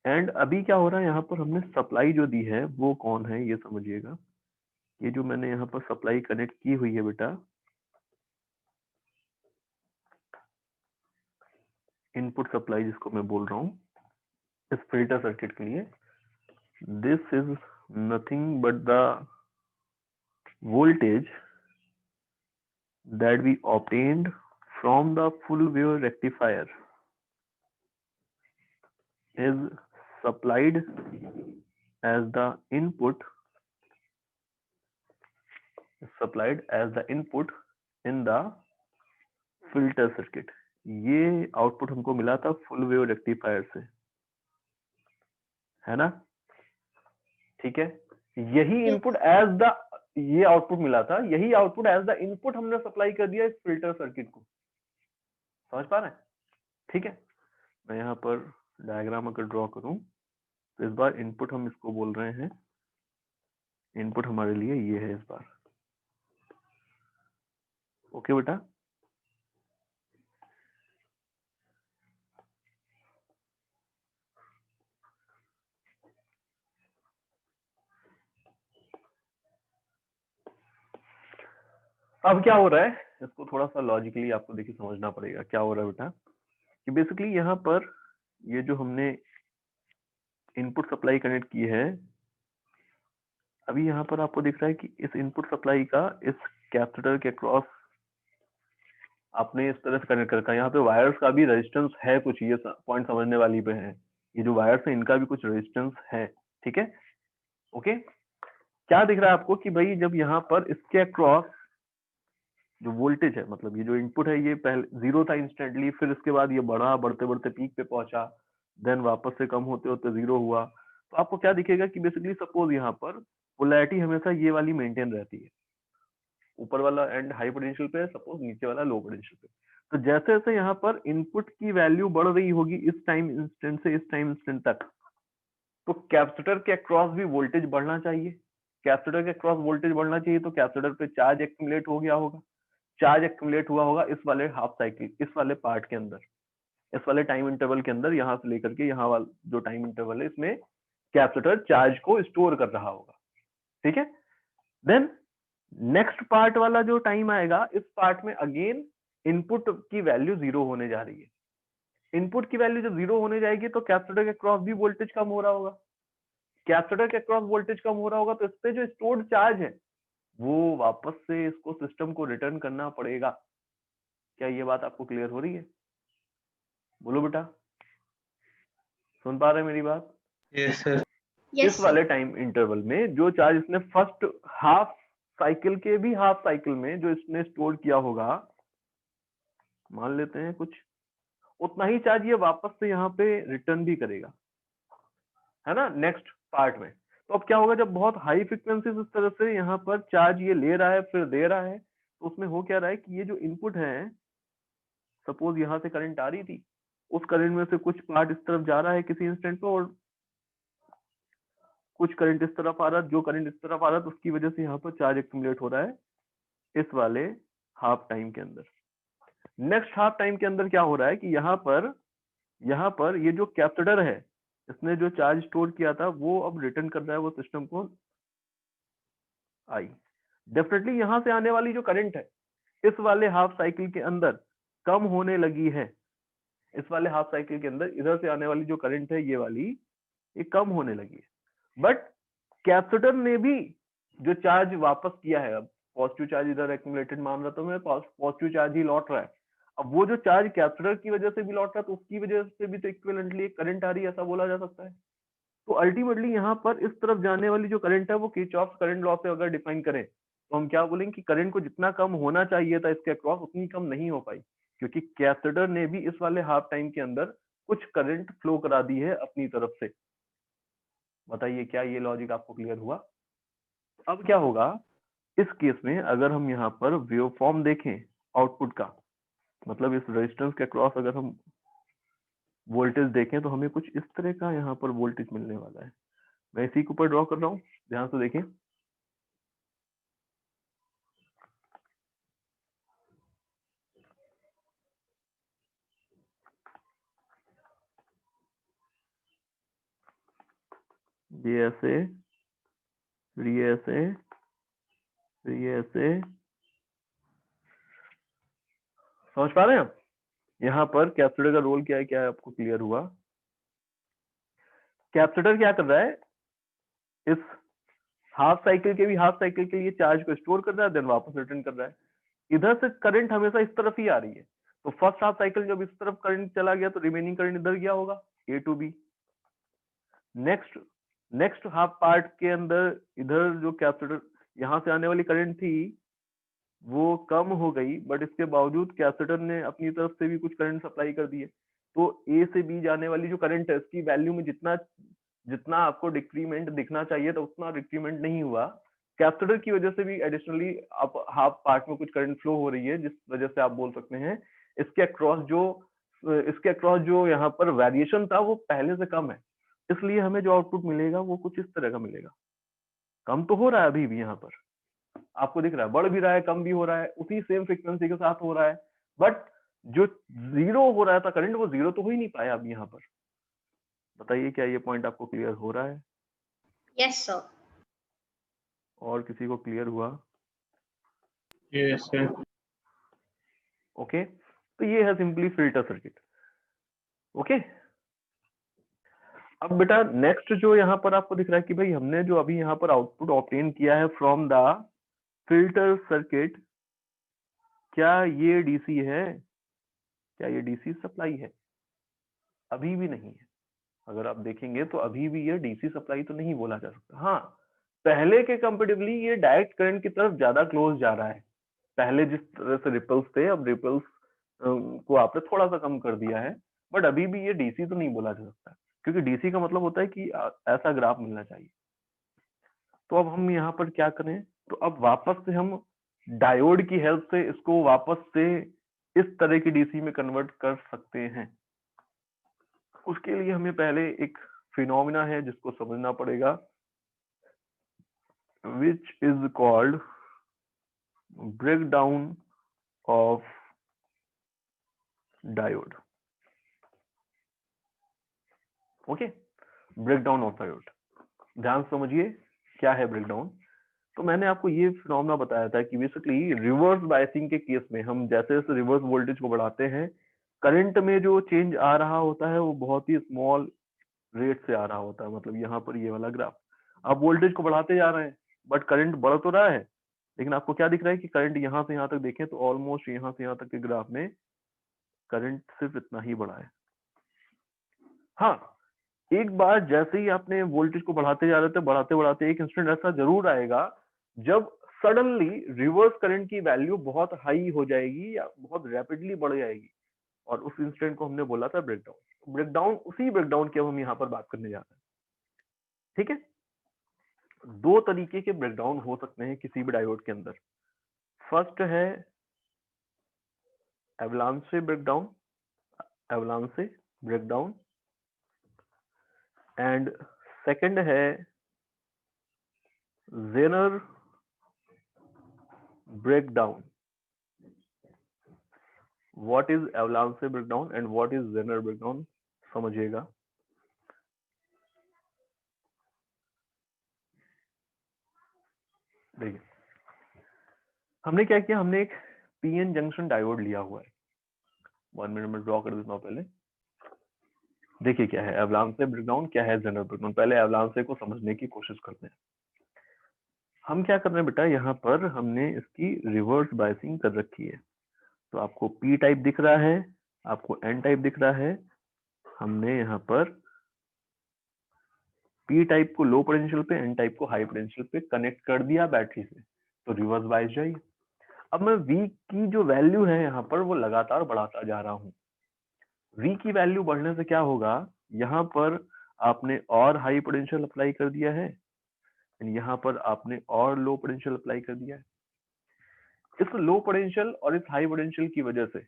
एंड अभी क्या हो रहा है, यहाँ पर हमने सप्लाई जो दी है वो कौन है ये समझिएगा। ये जो मैंने यहाँ पर सप्लाई कनेक्ट की हुई है बेटा, इनपुट सप्लाई जिसको मैं बोल रहा हूँ इस फिल्टर सर्किट के लिए, this is nothing but the voltage that we obtained from the full wave rectifier is supplied as the input in the filter circuit। ये आउटपुट हमको मिला था फुल वेव रेक्टिफायर से, है ना? ठीक है, यही इनपुट एज द, ये आउटपुट मिला था, यही आउटपुट एज द इनपुट हमने सप्लाई कर दिया इस फिल्टर सर्किट को। समझ पा रहे हैं? ठीक है, मैं यहाँ पर डायग्राम अगर ड्रॉ करूं तो इस बार इनपुट हम इसको बोल रहे हैं, इनपुट हमारे लिए ये है इस बार। ओके बेटा, अब क्या हो रहा है, इसको थोड़ा सा लॉजिकली आपको देखिए समझना पड़ेगा। क्या हो रहा है बेटा कि बेसिकली यहाँ पर ये जो हमने इनपुट सप्लाई कनेक्ट की है, अभी यहाँ पर आपको दिख रहा है कि इस इनपुट सप्लाई का इस कैपेसिटर के क्रॉस आपने इस तरह से कनेक्ट कर रखा है। यहाँ पे वायर्स का भी रेजिस्टेंस है कुछ, ये पॉइंट समझने वाली पे है। ये जो वायर्स है इनका भी कुछ रेजिस्टेंस है, ठीक है? ओके, क्या दिख रहा है आपको कि भाई जब यहाँ पर इसके क्रॉस जो वोल्टेज है, मतलब ये जो इनपुट है ये पहले 0 था इंस्टेंटली, फिर इसके बाद ये बढ़ा, बढ़ते बढ़ते पीक पे पहुंचा, देन वापस से कम होते होते 0 हुआ। तो आपको क्या दिखेगा कि बेसिकली सपोज यहाँ पर पोलैरिटी हमेशा ये वाली मेंटेन रहती है, ऊपर वाला एंड हाई पोटेंशियल पे है, सपोज नीचे वाला लो पोटेंशियल पे। तो जैसे जैसे यहाँ पर इनपुट की वैल्यू बढ़ रही होगी इस टाइम इंस्टेंट से इस टाइम इंस्टेंट तक, तो कैपेसिटर के अक्रॉस भी वोल्टेज बढ़ना चाहिए। कैपेसिटर के अक्रॉस वोल्टेज बढ़ना चाहिए तो कैपेसिटर पे चार्ज एक्यूमुलेट हो गया होगा, चार्ज एक्यूमुलेट हुआ होगा इस वाले हाफ साइकिल, इस वाले पार्ट के अंदर, इस वाले टाइम इंटरवल के अंदर, यहाँ से लेकर के यहाँ वाला जो टाइम इंटरवल है इसमें कैपेसिटर चार्ज को स्टोर कर रहा होगा। ठीक है, देन नेक्स्ट पार्ट वाला जो टाइम आएगा, इस पार्ट में अगेन इनपुट की वैल्यू 0 होने जा रही है। इनपुट की वैल्यू जब 0 होने जाएगी तो कैपेसिटर के क्रॉस भी वोल्टेज कम हो रहा होगा, कैपेसिटर के क्रॉस वोल्टेज कम हो रहा होगा, तो इस पे जो स्टोर्ड चार्ज है वो वापस से इसको सिस्टम को रिटर्न करना पड़ेगा। क्या ये बात आपको क्लियर हो रही है? बोलो बेटा, सुन पा रहे हैं मेरी बात? Yes sir. इस वाले टाइम इंटरवल में जो चार्ज इसने फर्स्ट हाफ साइकिल के भी हाफ साइकिल में जो इसने स्टोर किया होगा, मान लेते हैं कुछ, उतना ही चार्ज ये वापस से यहाँ पे रिटर्न भी करेगा, है ना, नेक्स्ट पार्ट में। तो अब क्या होगा, जब बहुत हाई फ्रिक्वेंसी इस तरह से यहाँ पर चार्ज ये ले रहा है फिर दे रहा है, तो उसमें हो क्या रहा है कि ये जो इनपुट है, सपोज यहाँ से करंट आ रही थी, उस करंट में से कुछ पार्ट इस तरफ जा रहा है किसी इंस्टेंट पे, और कुछ करंट इस तरफ आ रहा है, जो करंट इस तरफ आ रहा है तो उसकी वजह से यहाँ पर चार्ज एक्यूमुलेट हो रहा है इस वाले हाफ टाइम के अंदर। नेक्स्ट हाफ टाइम के अंदर क्या हो रहा है कि यहाँ पर ये जो कैपेसिटर है, इसने जो चार्ज स्टोर किया था वो अब रिटर्न कर रहा है वो सिस्टम को आई। डेफिनेटली यहाँ से आने वाली जो करंट है इस वाले हाफ साइकिल के अंदर कम होने लगी है, इस वाले हाफ साइकिल के अंदर इधर से आने वाली जो करंट है ये वाली, ये कम होने लगी है। बट कैपेसिटर ने भी जो चार्ज वापस किया है, अब पॉजिटिव चार्ज इधर एक्यूमुलेटेड मान रहा, तो मैं पॉजिटिव चार्ज ही लौट रहा है, अब वो जो चार्ज कैपेसिटर की वजह से भी लौट रहा है तो उसकी वजह से भी तो इक्विवेलेंटली करंट आ रही है, ऐसा बोला जा सकता है। तो अल्टीमेटली यहाँ पर इस तरफ जाने वाली जो करंट है वो किरचॉफ करंट लॉ से अगर डिफाइन करें तो हम क्या बोलेंगे कि करंट को जितना कम होना चाहिए था इसके अक्रॉस उतनी कम नहीं हो पाई, क्योंकि कैपेसिटर ने भी इस वाले हाफ टाइम के अंदर कुछ करंट फ्लो करा दी है अपनी तरफ से। बताइए क्या ये लॉजिक आपको क्लियर हुआ? अब क्या होगा इस केस में, अगर हम यहाँ पर वेवफॉर्म देखें आउटपुट का, मतलब इस रेजिस्टेंस के अक्रॉस अगर हम वोल्टेज देखें तो हमें कुछ इस तरह का यहाँ पर वोल्टेज मिलने वाला है। मैं इसी के ऊपर ड्रॉ कर रहा हूँ, ध्यान से देखें। ये ऐसे, फिर ये ऐसे, फिर ये ऐसे, समझ पा रहे हैं आप? यहाँ पर कैपेसिटर का रोल क्या है आपको क्लियर हुआ? कैपेसिटर क्या कर रहा है, इस हाफ साइकिल के भी हाफ साइकिल के लिए चार्ज को स्टोर कर रहा है, देन वापस रिटर्न कर रहा है। इधर से करंट हमेशा इस तरफ ही आ रही है, तो फर्स्ट हाफ साइकिल जब इस तरफ करंट चला गया तो रिमेनिंग करंट इधर गया होगा, A to B. Next half part के अंदर इधर जो कैपेसिटर यहाँ से आने वाली करंट थी वो कम हो गई, बट इसके बावजूद कैपेसिटर ने अपनी तरफ से भी कुछ करंट सप्लाई कर दिए, तो ए से बी जाने वाली जो करंट है इसकी वैल्यू में जितना आपको डिक्रीमेंट दिखना चाहिए था उतना डिक्रीमेंट नहीं हुआ। कैपेसिटर की वजह से भी एडिशनली आप हाफ पार्ट में कुछ करंट फ्लो हो रही है, जिस वजह से आप बोल सकते हैं इसके अक्रॉस जो यहाँ पर वेरिएशन था वो पहले से कम है, इसलिए हमें जो आउटपुट मिलेगा वो कुछ इस तरह का मिलेगा। कम तो हो रहा है अभी भी, यहाँ पर आपको दिख रहा है बढ़ भी रहा है कम भी हो रहा है, उसी सेम फ्रीक्वेंसी के साथ हो रहा है, बट जो 0 हो रहा था करंट वो 0 तो हो ही नहीं पाया अभी यहाँ पर। बताइए क्या ये पॉइंट आपको क्लियर हो रहा है? Yes sir. और किसी को क्लियर हुआ? Yes sir. ओके, तो ये है सिंपली फिल्टर सर्किट। ओके, अब बेटा नेक्स्ट जो यहाँ पर आपको दिख रहा है कि भाई हमने जो अभी यहाँ पर आउटपुट ऑब्टेन किया है फ्रॉम द फिल्टर सर्किट, क्या ये डीसी है? क्या ये डीसी सप्लाई है? अभी भी नहीं है। अगर आप देखेंगे तो अभी भी ये डीसी सप्लाई तो नहीं बोला जा सकता। हाँ, पहले के कंपेरेटिवली ये डायरेक्ट करंट की तरफ ज्यादा क्लोज जा रहा है, पहले जिस तरह से रिपल्स थे, अब रिपल्स को आपने थोड़ा सा कम कर दिया है, बट अभी भी ये डीसी तो नहीं बोला जा सकता, क्योंकि डीसी का मतलब होता है कि ऐसा ग्राफ मिलना चाहिए। तो अब हम यहाँ पर क्या करें, तो अब वापस से हम डायोड की हेल्प से इसको वापस से इस तरह की डीसी में कन्वर्ट कर सकते हैं। उसके लिए हमें पहले एक फिनोमिना है जिसको समझना पड़ेगा, which is called breakdown of diode. Okay, breakdown of diode, ध्यान समझिए क्या है ब्रेकडाउन। तो मैंने आपको ये फिनोमेना बताया था कि बेसिकली रिवर्स बायसिंग के केस में हम जैसे जैसे रिवर्स वोल्टेज को बढ़ाते हैं, करंट में जो चेंज आ रहा होता है वो बहुत ही स्मॉल रेट से आ रहा होता है। मतलब यहाँ पर ये वाला ग्राफ, आप वोल्टेज को बढ़ाते जा रहे हैं बट करंट बढ़ तो रहा है, लेकिन आपको क्या दिख रहा है कि करंट यहाँ से यहाँ तक देखें तो ऑलमोस्ट यहाँ से यहाँ तक के ग्राफ में करंट सिर्फ इतना ही बढ़ा है। हाँ, एक बार जैसे ही आपने वोल्टेज को बढ़ाते जा रहे थे, बढ़ाते बढ़ाते एक इंस्टेंट ऐसा जरूर आएगा जब सडनली रिवर्स करंट की वैल्यू बहुत हाई हो जाएगी या बहुत रैपिडली बढ़ जाएगी, और उस इंस्टेंट को हमने बोला था ब्रेकडाउन। ब्रेकडाउन, उसी ब्रेकडाउन की अब हम यहाँ पर बात करने जा रहे हैं। ठीक है, दो तरीके के ब्रेकडाउन हो सकते हैं किसी भी डायोड के अंदर। फर्स्ट है एवलांचे ब्रेकडाउन, एवलांचे ब्रेकडाउन, एंड सेकंड है Jenner breakdown. What is avalanche breakdown and what is Zener breakdown, समझिएगा। देखिए, हमने क्या किया, हमने एक पीएन जंक्शन डायोड लिया हुआ है। 1 मिनट में ड्रॉ कर देता हूं। पहले देखिए क्या है एवलांचे ब्रेकडाउन, क्या है जेनर ब्रेकडाउन। पहले एवलांचे को समझने की कोशिश करते हैं। हम क्या कर रहे हैं बेटा, यहाँ पर हमने इसकी रिवर्स बायसिंग कर रखी है। तो आपको पी टाइप दिख रहा है, आपको एन टाइप दिख रहा है। हमने यहाँ पर पी टाइप को लो पोटेंशियल पे, एन टाइप को हाई पोटेंशियल पे कनेक्ट कर दिया बैटरी से, तो रिवर्स बायस जाइए। अब मैं V की जो वैल्यू है यहाँ पर वो लगातार बढ़ाता जा रहा हूँ। V की वैल्यू बढ़ने से क्या होगा, यहाँ पर आपने और हाई पोटेंशियल अप्लाई कर दिया है, यहाँ पर आपने और लो पोटेंशियल अप्लाई कर दिया है। इस लो पोटेंशियल और इस हाई पोटेंशियल की वजह से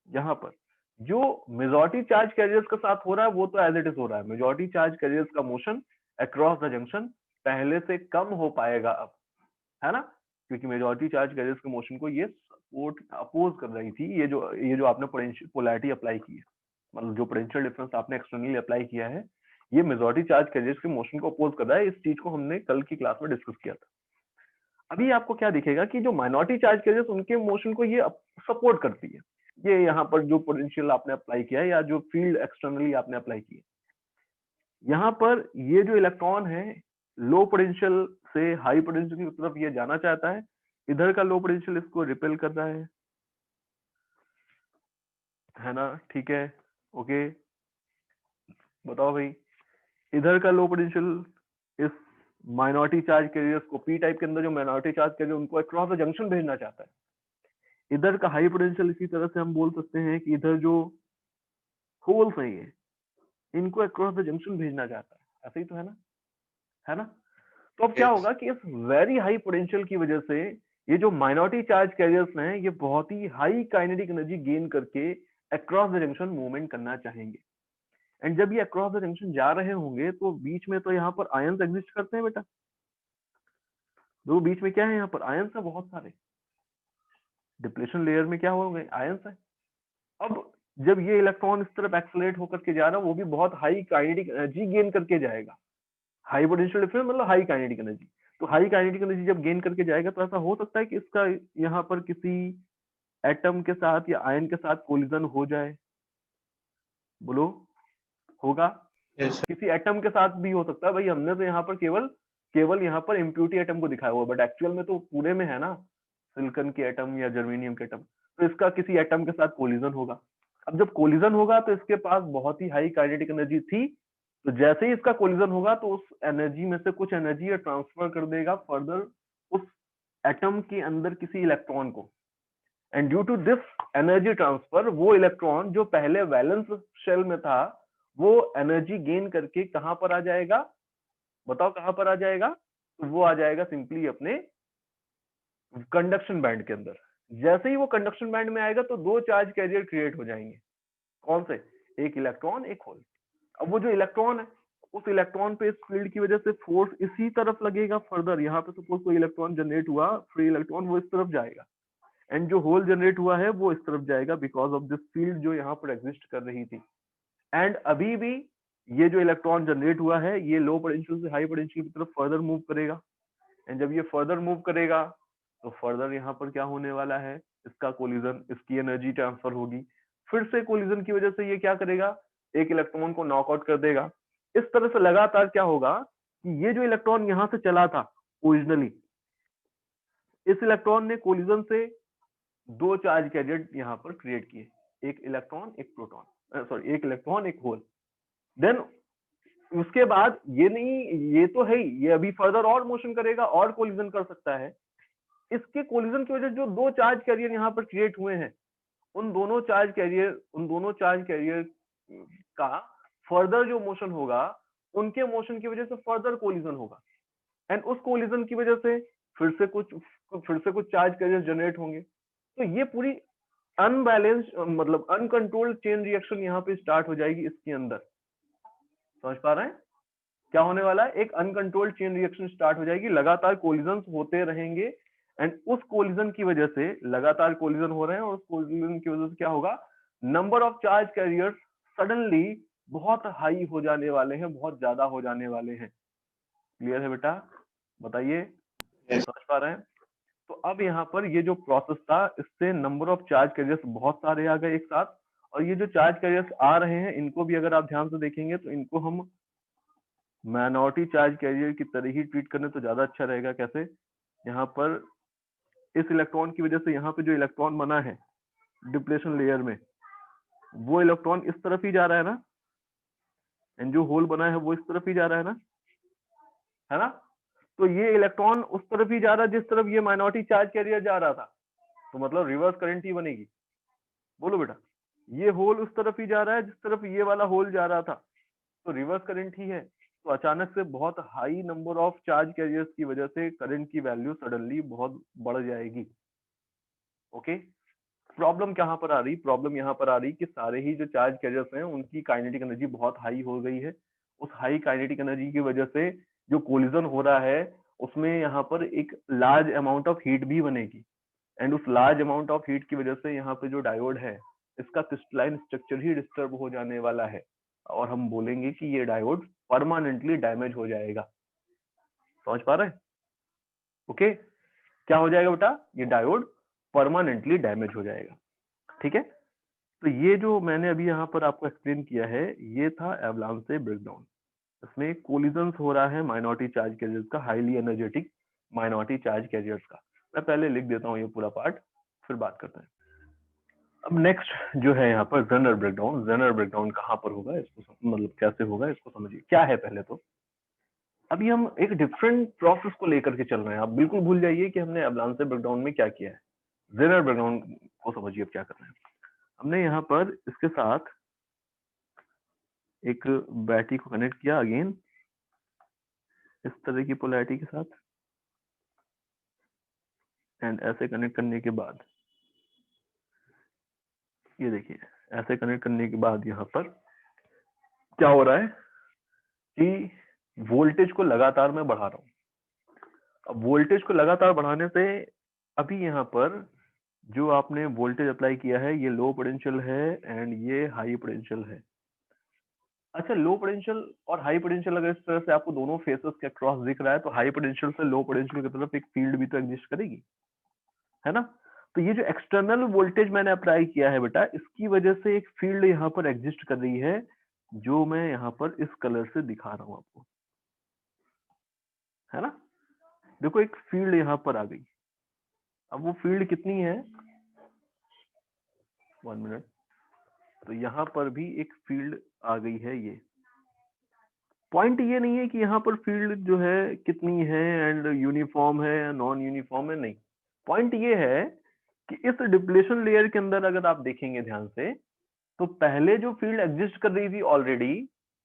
यहाँ पर जो मेजॉरिटी चार्ज कैरियर्स के साथ हो रहा है वो तो एज इट इज हो रहा है। मेजॉरिटी चार्ज कैरियर्स का मोशन अक्रॉस द जंक्शन पहले से कम हो पाएगा अब, है ना, क्योंकि मेजॉरिटी चार्ज कैरियर्स के मोशन को ये सपोर्ट अपोज कर रही थी। ये जो आपने पोलैरिटी अप्लाई की है, मतलब जो पोटेंशियल डिफरेंस आपने एक्सटर्नली अप्लाई किया है, ये मेजॉरिटी चार्ज कैरियर्स के मोशन को अपोज कर रहा है। इस चीज को हमने कल की क्लास में डिस्कस किया था। अभी आपको क्या दिखेगा कि जो माइनॉरिटी चार्ज कैरियर्स उनके मोशन को ये सपोर्ट करती है। ये यहाँ पर जो पोटेंशियल आपने अप्लाई किया है या जो फील्ड एक्सटर्नली आपने अप्लाई की है, यहाँ पर ये जो इलेक्ट्रॉन है लो पोटेंशियल से हाई पोटेंशियल की तरफ ये जाना चाहता है। इधर का लो पोटेंशियल इसको रिपेल कर रहा है ना, ठीक है, ओके। बताओ भाई, इधर का लो पोटेंशियल इस माइनॉरिटी चार्ज कैरियर्स को, पी टाइप के अंदर जो माइनॉरिटी चार्ज कैरियर उनको अक्रॉस द जंक्शन भेजना चाहता है। इधर का हाई पोटेंशियल इसी तरह से हम बोल सकते हैं कि इधर जो होल्स हैं ये, इनको अक्रॉस द जंक्शन भेजना चाहता है। ऐसा ही तो है ना, है ना। तो अब क्या होगा कि इस वेरी हाई पोटेंशियल की वजह से ये जो माइनॉरिटी चार्ज कैरियर्स हैं ये बहुत ही हाई काइनेटिक एनर्जी गेन करके अक्रॉस द जंक्शन मूवमेंट करना चाहेंगे। एंड जब ये अक्रॉस द जंक्शन जा रहे होंगे तो बीच में तो यहाँ पर आयंस एग्जिस्ट करते हैं बेटा। दो बीच में क्या है, यहाँ पर आयंस है बहुत सारे। डिप्लेशन लेयर में क्या हो गए, आयंस है। अब जब ये इलेक्ट्रॉन इस तरफ एक्सेलरेट होकर के जा रहा है, वो भी बहुत हाई काइनेटिक एनर्जी गेन करके जाएगा। हाई पोटेंशियल डिफरेंस मतलब हाई काइनेटिक एनर्जी। तो हाई काइनेटिक एनर्जी जब गेन करके जाएगा तो ऐसा हो सकता है कि इसका यहाँ पर किसी एटम के साथ या आयन के साथ कोलिजन हो जाए। बोलो, होगा? किसी एटम के साथ भी हो सकता है। भाई हमने तो यहाँ पर केवल यहाँ पर इम्प्यूरिटी एटम को दिखाया हुआ, बट एक्चुअल में तो पूरे में है ना, सिलिकॉन के एटम या जर्मेनियम के एटम। तो इसका किसी एटम के साथ कोलिजन होगा। अब जब कोलिजन होगा तो इसके पास बहुत ही हाई काइनेटिक एनर्जी थी, तो जैसे ही इसका कोलिजन होगा तो उस एनर्जी में से कुछ एनर्जी ट्रांसफर कर देगा फर्दर उस एटम के अंदर किसी इलेक्ट्रॉन को। And due to this energy transfer वो इलेक्ट्रॉन जो पहले वैलेंस शेल में था वो एनर्जी गेन करके कहां पर आ जाएगा, बताओ कहां पर आ जाएगा, तो वो आ जाएगा सिंपली अपने कंडक्शन बैंड के अंदर। जैसे ही वो कंडक्शन बैंड में आएगा तो दो चार्ज कैरियर क्रिएट हो जाएंगे। कौन से? एक इलेक्ट्रॉन एक होल। अब वो जो इलेक्ट्रॉन है उस इलेक्ट्रॉन पे इस फील्ड की वजह से फोर्स इसी तरफ लगेगा फर्दर। यहाँ पे सपोज कोई इलेक्ट्रॉन जनरेट हुआ, फ्री इलेक्ट्रॉन, वो इस तरफ जाएगा एंड जो होल जनरेट हुआ है वो इस तरफ जाएगा बिकॉज ऑफ दिस फील्ड जो यहाँ पर एग्जिस्ट कर रही थी। एंड अभी भी ये जो इलेक्ट्रॉन जनरेट हुआ है ये लो पोटेंशियल से हाई पोटेंशियल की तरफ फर्दर मूव करेगा एंड जब ये फर्दर मूव करेगा तो फर्दर यहाँ पर क्या होने वाला है, इसका कोलिजन, इसकी एनर्जी ट्रांसफर होगी। फिर से कोलिजन की वजह से ये क्या करेगा, एक इलेक्ट्रॉन को नॉकआउट कर देगा। इस तरह से लगातार क्या होगा कि ये जो इलेक्ट्रॉन यहाँ से चला था ओरिजिनली, इस इलेक्ट्रॉन ने कोलिजन से दो चार्ज कैरियर यहाँ पर क्रिएट किए, एक इलेक्ट्रॉन एक प्रोटॉन, सॉरी एक इलेक्ट्रॉन एक होल। देन उसके बाद ये नहीं, ये तो है ही, ये अभी फर्दर और मोशन करेगा और कोलिजन कर सकता है। इसके कोलिजन की वजह से जो दो चार्ज कैरियर यहाँ पर क्रिएट हुए हैं उन दोनों चार्ज कैरियर का फर्दर जो मोशन होगा उनके मोशन की वजह से फर्दर कोलिजन होगा एंड उस कोलिजन की वजह से फिर से कुछ चार्ज कैरियर जनरेट होंगे। तो ये पूरी अनबैलेंस मतलब अनकंट्रोल्ड चेन रिएक्शन यहाँ पे स्टार्ट हो जाएगी इसके अंदर। समझ पा रहे हैं क्या होने वाला है? एक अनकंट्रोल्ड चेन रिएक्शन स्टार्ट हो जाएगी, लगातार कोलिजन होते रहेंगे एंड उस कोलिजन की वजह से लगातार कोलिजन हो रहे हैं और उस कोलिजन की वजह से क्या होगा, number of charge carriers suddenly बहुत हाई हो जाने वाले हैं, बहुत ज्यादा हो जाने वाले हैं। क्लियर है बेटा? बताइए, समझ पा रहे हैं? तो अब यहाँ पर ये जो प्रोसेस था इससे नंबर ऑफ चार्ज कैरियर्स बहुत सारे आ गए एक साथ, और ये जो चार्ज कैरियर्स आ रहे हैं इनको भी अगर आप ध्यान से देखेंगे तो इनको हम माइनॉरिटी चार्ज कैरियर की तरह ही ट्रीट करने तो ज्यादा अच्छा रहेगा। कैसे? यहाँ पर इस इलेक्ट्रॉन की वजह से यहाँ पे जो इलेक्ट्रॉन बना है डिप्लेशन लेयर में वो इलेक्ट्रॉन इस तरफ ही जा रहा है ना, एंड जो होल बना है वो इस तरफ ही जा रहा है ना? तो ये इलेक्ट्रॉन उस तरफ ही जा रहा है जिस तरफ ये माइनॉरिटी चार्ज कैरियर जा रहा था, तो मतलब रिवर्स करंट ही बनेगी। बोलो बेटा, ये होल उस तरफ ही जा रहा है जिस तरफ ये वाला होल जा रहा था, तो रिवर्स करंट ही है। तो अचानक से बहुत high number of charge carriers की वजह से करंट की वैल्यू सडनली बहुत बढ़ जाएगी। ओके, प्रॉब्लम कहां पर आ रही? प्रॉब्लम यहाँ पर आ रही कि सारे ही जो चार्ज कैरियर्स हैं उनकी काइनेटिक एनर्जी बहुत हाई हो गई है। उस हाई काइनेटिक एनर्जी की वजह से जो कोलिजन हो रहा है उसमें यहाँ पर एक लार्ज अमाउंट ऑफ हीट भी बनेगी एंड उस लार्ज अमाउंट ऑफ हीट की वजह से यहाँ पे जो डायोड है इसका क्रिस्टलाइन स्ट्रक्चर ही डिस्टर्ब हो जाने वाला है और हम बोलेंगे कि ये डायोड परमानेंटली डैमेज हो जाएगा। समझ पा रहे हैं? ओके, क्या हो जाएगा बेटा? ये डायोड परमानेंटली डैमेज हो जाएगा। ठीक है, तो ये जो मैंने अभी यहाँ पर आपको एक्सप्लेन किया है ये था एवलांचे ब्रेकडाउन। इसमें कोलिजन्स हो रहा है माइनॉरिटी चार्ज कैरियर्स का, highly energetic minority charge carriers का। मैं पहले लिख देता हूँ ये पूरा पार्ट, फिर बात करते हैं। अब नेक्स्ट जो है यहाँ पर जेनर ब्रेकडाउन। जेनर ब्रेकडाउन कहाँ पर होगा, इसको मतलब कैसे होगा इसको समझिए। क्या है पहले तो अभी हम एक डिफरेंट प्रोसेस को लेकर के चल रहे हैं। आप बिल्कुल भूल जाइए कि हमने एवलांचे ब्रेकडाउन में क्या किया है। जेनर ब्रेकडाउन को समझिए अब क्या कर रहे हैं। हमने यहाँ पर इसके साथ एक बैटरी को कनेक्ट किया अगेन इस तरह की पोलैरिटी के साथ, एंड ऐसे कनेक्ट करने के बाद ये देखिए, ऐसे कनेक्ट करने के बाद यहाँ पर क्या हो रहा है कि वोल्टेज को लगातार मैं बढ़ा रहा हूँ। अब वोल्टेज को लगातार बढ़ाने से अभी यहाँ पर जो आपने वोल्टेज अप्लाई किया है ये लो पोटेंशियल है एंड ये हाई पोटेंशियल है। अच्छा, लो पोटेंशियल और हाई पोटेंशियल अगर इस तरह से आपको दोनों फेसेस के क्रॉस दिख रहा है तो हाई पोटेंशियल से लो पोटेंशियल की तरफ एक फील्ड भी तो एग्जिस्ट करेगी, है ना? तो ये जो एक्सटर्नल वोल्टेज मैंने अप्लाई किया है बेटा इसकी वजह से एक फील्ड यहाँ पर एग्जिस्ट कर रही है जो मैं यहाँ पर इस कलर से दिखा रहा हूँ आपको, है ना? देखो एक फील्ड यहाँ पर आ गई। अब वो फील्ड कितनी है, 1 मिनट, तो यहाँ पर भी एक फील्ड आ गई है। ये पॉइंट ये नहीं है कि यहाँ पर फील्ड जो है कितनी है एंड यूनिफॉर्म है या नॉन यूनिफॉर्म है, नहीं। पॉइंट ये है कि इस डिप्लेशन लेयर के अंदर अगर आप देखेंगे ध्यान से, तो पहले जो फील्ड एग्जिस्ट कर रही थी already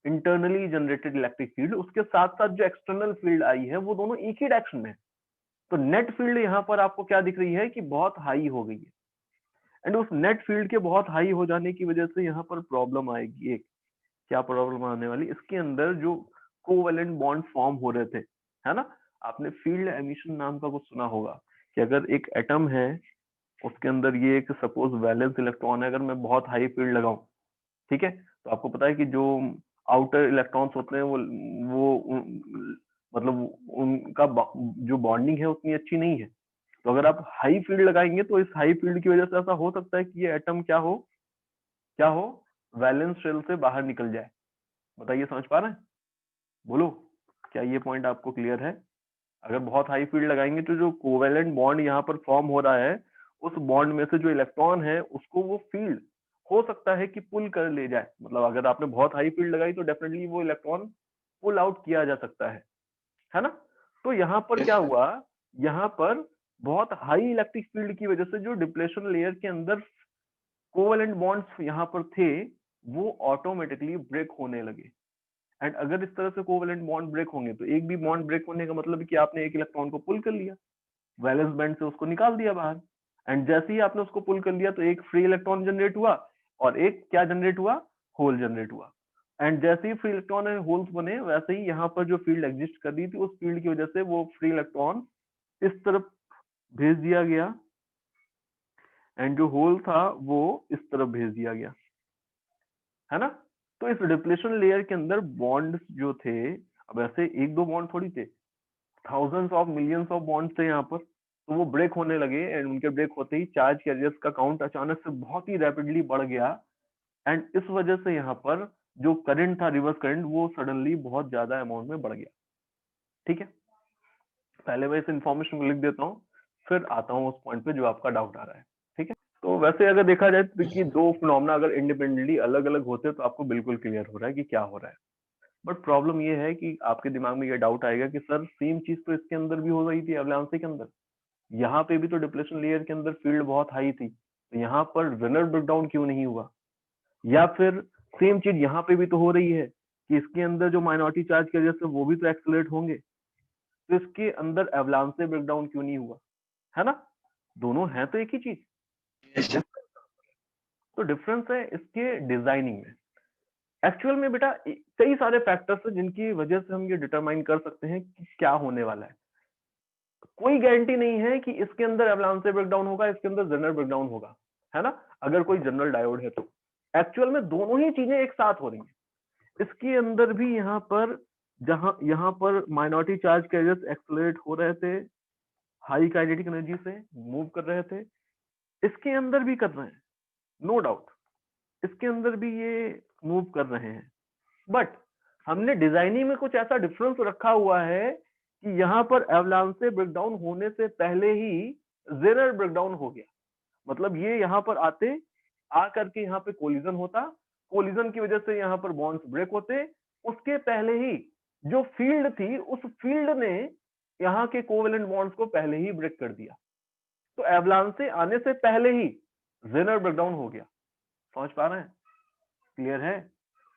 internally generated electric field, उसके साथ साथ जो एक्सटर्नल फील्ड आई है वो दोनों एक ही डायरेक्शन में है। तो नेट फील्ड यहाँ पर आपको क्या दिख रही है कि बहुत हाई हो गई है, एंड उस नेट फील्ड के बहुत हाई हो जाने की वजह से यहाँ पर प्रॉब्लम आएगी। एक क्या प्रॉब्लम आने वाली, इसके अंदर जो कोवेलेंट बॉन्ड फॉर्म हो रहे थे, है ना, आपने फील्ड एमिशन नाम का कुछ सुना होगा कि अगर एक एटम है उसके अंदर ये एक सपोज वैलेंस इलेक्ट्रॉन है, अगर मैं बहुत हाई फील्ड लगाऊं, ठीक है, तो आपको पता है कि जो आउटर इलेक्ट्रॉन्स होते हैं मतलब उनका जो बॉन्डिंग है उतनी अच्छी नहीं है। तो अगर आप हाई फील्ड लगाएंगे तो इस हाई फील्ड की वजह से ऐसा हो सकता है कि ये एटम क्या हो वैलेंस शेल से बाहर निकल जाए। बताइए, समझ पा रहे हैं? बोलो, क्या ये पॉइंट आपको क्लियर है? अगर बहुत हाई फील्ड लगाएंगे तो जो कोवेलेंट बॉन्ड यहाँ पर फॉर्म हो रहा है, उस बॉन्ड में से जो इलेक्ट्रॉन है उसको वो फील्ड हो सकता है कि पुल कर ले जाए। मतलब अगर आपने बहुत हाई फील्ड लगाई तो डेफिनेटली वो इलेक्ट्रॉन पुल आउट किया जा सकता है ना। तो यहाँ पर क्या हुआ, यहाँ पर बहुत हाई इलेक्ट्रिक फील्ड की वजह से जो डिप्लेशन लेयर के अंदर कोवेलेंट बॉन्ड्स यहाँ पर थे वो ऑटोमेटिकली ब्रेक होने लगे। एंड अगर इस तरह से कोवेलेंट बॉन्ड ब्रेक होंगे तो एक भी बॉन्ड ब्रेक होने का मतलब कि आपने एक इलेक्ट्रॉन को पुल कर लिया, वैलेंस बैंड से उसको निकाल दिया बाहर, एंड जैसे ही आपने उसको पुल कर लिया तो एक फ्री इलेक्ट्रॉन जनरेट हुआ और एक क्या जनरेट हुआ, होल जनरेट हुआ। एंड जैसे ही फ्री इलेक्ट्रॉन एंड होल्स बने, वैसे ही यहाँ पर जो फील्ड एग्जिस्ट कर रही थी उस फील्ड की वजह से वो फ्री इलेक्ट्रॉन इस तरफ भेज दिया गया एंड जो होल था वो इस तरफ भेज दिया गया, है ना। तो इस डिप्लेशन लेयर के अंदर बॉन्ड्स जो थे, अब ऐसे एक दो बॉन्ड थोड़ी थे, thousands of millions of bonds थे यहाँ पर, तो वो ब्रेक होने लगे एंड उनके ब्रेक होते ही चार्ज कैरियर्स का काउंट अचानक से बहुत ही रैपिडली बढ़ गया एंड इस वजह से यहाँ पर जो करंट था, रिवर्स करंट, वो सडनली बहुत ज्यादा अमाउंट में बढ़ गया। ठीक है, पहले मैं इस इंफॉर्मेशन को लिख देता हूँ, फिर आता हूँ उस पॉइंट पे जो आपका डाउट आ रहा है। ठीक है, तो वैसे अगर देखा जाए तो कि दो फिनोमेना अगर इंडिपेंडेंटली अलग अलग होते तो आपको बिल्कुल क्लियर हो रहा है कि क्या हो रहा है। बट प्रॉब्लम ये है कि आपके दिमाग में ये डाउट आएगा कि सर सेम चीज तो इसके अंदर भी हो रही थी, एवलांसे के अंदर, यहाँ पे भी तो डिप्लेशन लेयर के अंदर फील्ड बहुत हाई थी, तो यहाँ पर जेनरल ब्रेकडाउन क्यों नहीं हुआ? या फिर सेम चीज यहाँ पे भी तो हो रही है कि इसके अंदर जो माइनॉरिटी चार्ज की वजह से वो भी तो एक्सेलरेट होंगे, तो इसके अंदर एवलांसे ब्रेकडाउन क्यों नहीं हुआ? है ना, दोनों है तो एक ही चीज। तो डिफरेंस है इसके डिजाइनिंग में। एक्चुअल में बेटा कई सारे फैक्टर्स हैं जिनकी वजह से हम ये डिटरमाइन कर सकते हैं कि क्या होने वाला है। कोई गारंटी नहीं है कि इसके अंदर एवलांसे ब्रेकडाउन होगा, इसके अंदर जनरल ब्रेकडाउन होगा, है ना, अगर कोई जनरल डायोड है तो। एक्चुअल में दोनों ही चीजें एक साथ हो रही हैं। इसके अंदर भी यहाँ पर जहां यहाँ पर माइनॉरिटी चार्ज कैरियर्स एक्सेलरेट हो रहे थे, हाई काइनेटिक एनर्जी से मूव कर रहे थे, इसके अंदर भी कर रहे हैं, नो डाउट, इसके अंदर भी ये मूव कर रहे हैं। बट हमने डिजाइनिंग में कुछ ऐसा डिफरेंस रखा हुआ है कि यहाँ पर एवलांसे ब्रेकडाउन होने से पहले ही जेनरल ब्रेकडाउन हो गया। मतलब ये यहाँ पर आते आ करके यहाँ पे कोलिजन होता, कोलिजन की वजह से यहाँ पर बॉन्ड्स ब्रेक होते, उसके पहले ही जो फील्ड थी उस फील्ड ने यहाँ के कोवेलेंट बॉन्ड्स को पहले ही ब्रेक कर दिया। तो एवलांसे आने से पहले ही जेनरल ब्रेकडाउन हो गया। समझ पा रहे हैं? क्लियर है?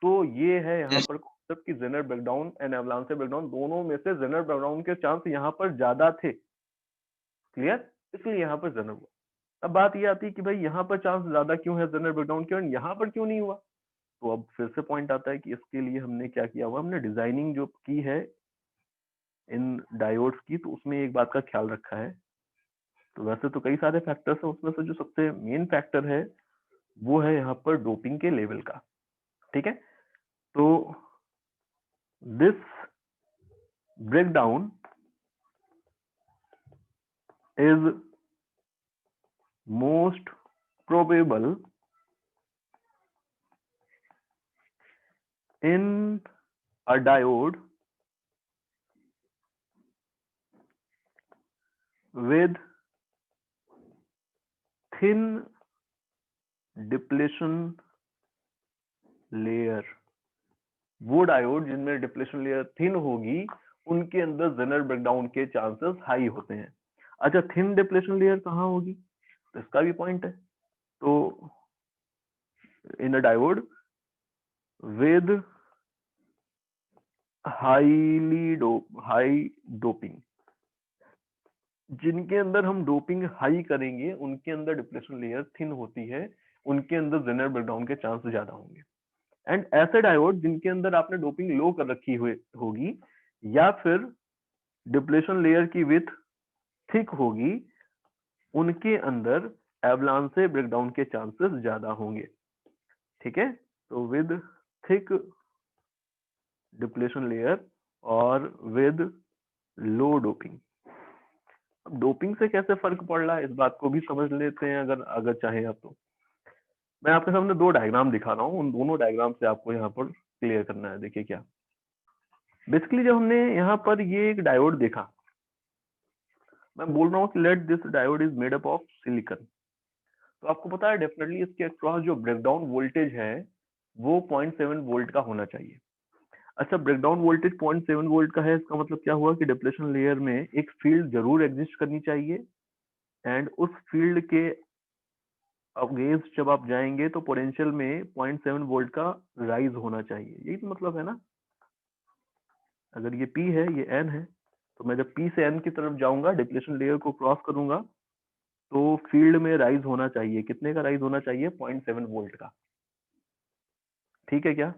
तो ये है यहाँ पर कॉन्सेप्ट की जेनरल ब्रेकडाउन एंड एवलांसे ब्रेकडाउन, दोनों में से जेनरल ब्रेकडाउन के चांस यहाँ पर ज्यादा थे। क्लियर? इसलिए यहाँ पर जनरल हुआ। अब बात ये आती है कि भाई यहाँ पर चांस ज्यादा क्यों है जनरल ब्रेकडाउन के और यहाँ पर क्यों नहीं हुआ? तो अब फिर से पॉइंट आता है कि इसके लिए हमने क्या किया हुआ, हमने डिजाइनिंग जो की है इन डायोड्स की, तो उसमें एक बात का ख्याल रखा है। तो वैसे तो कई सारे फैक्टर्स हैं, उसमें से जो सबसे मेन फैक्टर है वो है यहाँ पर डोपिंग के लेवल का। ठीक है, तो this breakdown is most probable in a diode with thin depletion layer। वो डायोड जिनमें डिप्लेशन लेयर थिन होगी उनके अंदर जनरल ब्रेकडाउन के चांसेस हाई होते हैं। अच्छा, थिन डिप्लेशन लेयर कहाँ होगी? तो इसका भी पॉइंट है। तो in a diode with high doping, जिनके अंदर हम डोपिंग हाई करेंगे उनके अंदर डिप्लेशन लेयर थिन होती है, उनके अंदर जेनर ब्रेकडाउन के चांस ज्यादा होंगे। एंड ऐसे डायोड जिनके अंदर आपने डोपिंग लो कर रखी हुई होगी या फिर डिप्लेशन लेयर की विथ थिक होगी, उनके अंदर एवलांचे ब्रेकडाउन के चांसेस ज्यादा होंगे। ठीक है, तो विद थिक डिप्लेशन लेयर और विद लो डोपिंग। अब डोपिंग से कैसे फर्क पड़ रहा है इस बात को भी समझ लेते हैं, अगर चाहे आप तो। मैं आपके सामने दो डायग्राम दिखा रहा हूँ, उन दोनों डायग्राम से आपको यहाँ पर क्लियर करना है। देखिए क्या बेसिकली जब हमने यहाँ पर ये एक डायोड देखा, मैं बोल रहा हूँ कि let this diode is made up of silicon, तो आपको पता है डेफिनेटली इसके अक्रॉस जो ब्रेकडाउन वोल्टेज है वो 0.7 वोल्ट का होना चाहिए। अच्छा, ब्रेकडाउन वोल्टेज 0.7 वोल्ट का है, इसका मतलब क्या हुआ कि डिप्लेशन लेयर में एक फील्ड जरूर एग्जिस्ट करनी चाहिए, एंड उस फील्ड के अगेंस्ट जब आप जाएंगे तो पोटेंशियल में 0.7 वोल्ट का राइज होना चाहिए। यही तो मतलब है ना। अगर ये P है, ये N है, तो मैं जब P से N की तरफ जाऊंगा, डिप्लेशन लेयर को क्रॉस करूंगा, तो फील्ड में राइज होना चाहिए। कितने का राइज होना चाहिए? 0.7 वोल्ट का। ठीक है क्या?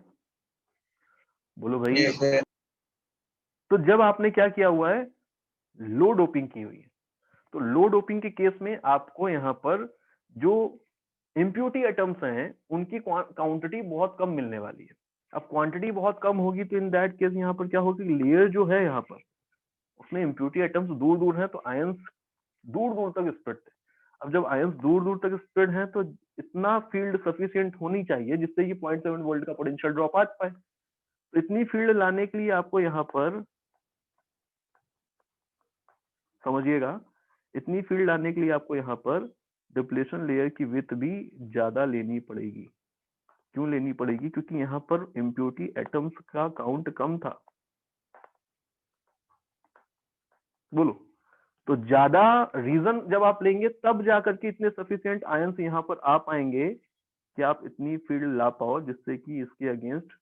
बोलो भाई। Yes, sir. तो जब आपने क्या किया हुआ है, लो डोपिंग की हुई है, तो लो डोपिंग के केस में आपको यहाँ पर जो इम्प्यूरिटी एटम्स हैं उनकी क्वांटिटी बहुत कम मिलने वाली है। अब क्वांटिटी बहुत कम होगी तो इन दैट केस यहाँ पर क्या होगी, लेयर जो है यहाँ पर उसमें इम्प्यूरिटी एटम्स दूर दूर है, तो आयंस दूर दूर तक स्प्रेड थे। अब जब आयंस दूर दूर तक स्प्रेड है तो इतना फील्ड सफिशिएंट होनी चाहिए जिससे कि 0.7 वोल्ट का पोटेंशियल ड्रॉप आ पाए। तो इतनी फील्ड लाने के लिए आपको यहाँ पर समझिएगा, इतनी फील्ड लाने के लिए आपको यहाँ पर डिप्लेशन लेयर की विड्थ भी ज्यादा लेनी पड़ेगी। क्यों लेनी पड़ेगी? क्योंकि यहाँ पर इम्प्योरिटी एटम्स का काउंट कम था। बोलो, तो ज्यादा रीजन जब आप लेंगे तब जाकर के इतने सफिशिएंट आयंस यहाँ पर आ पाएंगे कि आप इतनी फील्ड ला पाओ जिससे कि इसके अगेंस्ट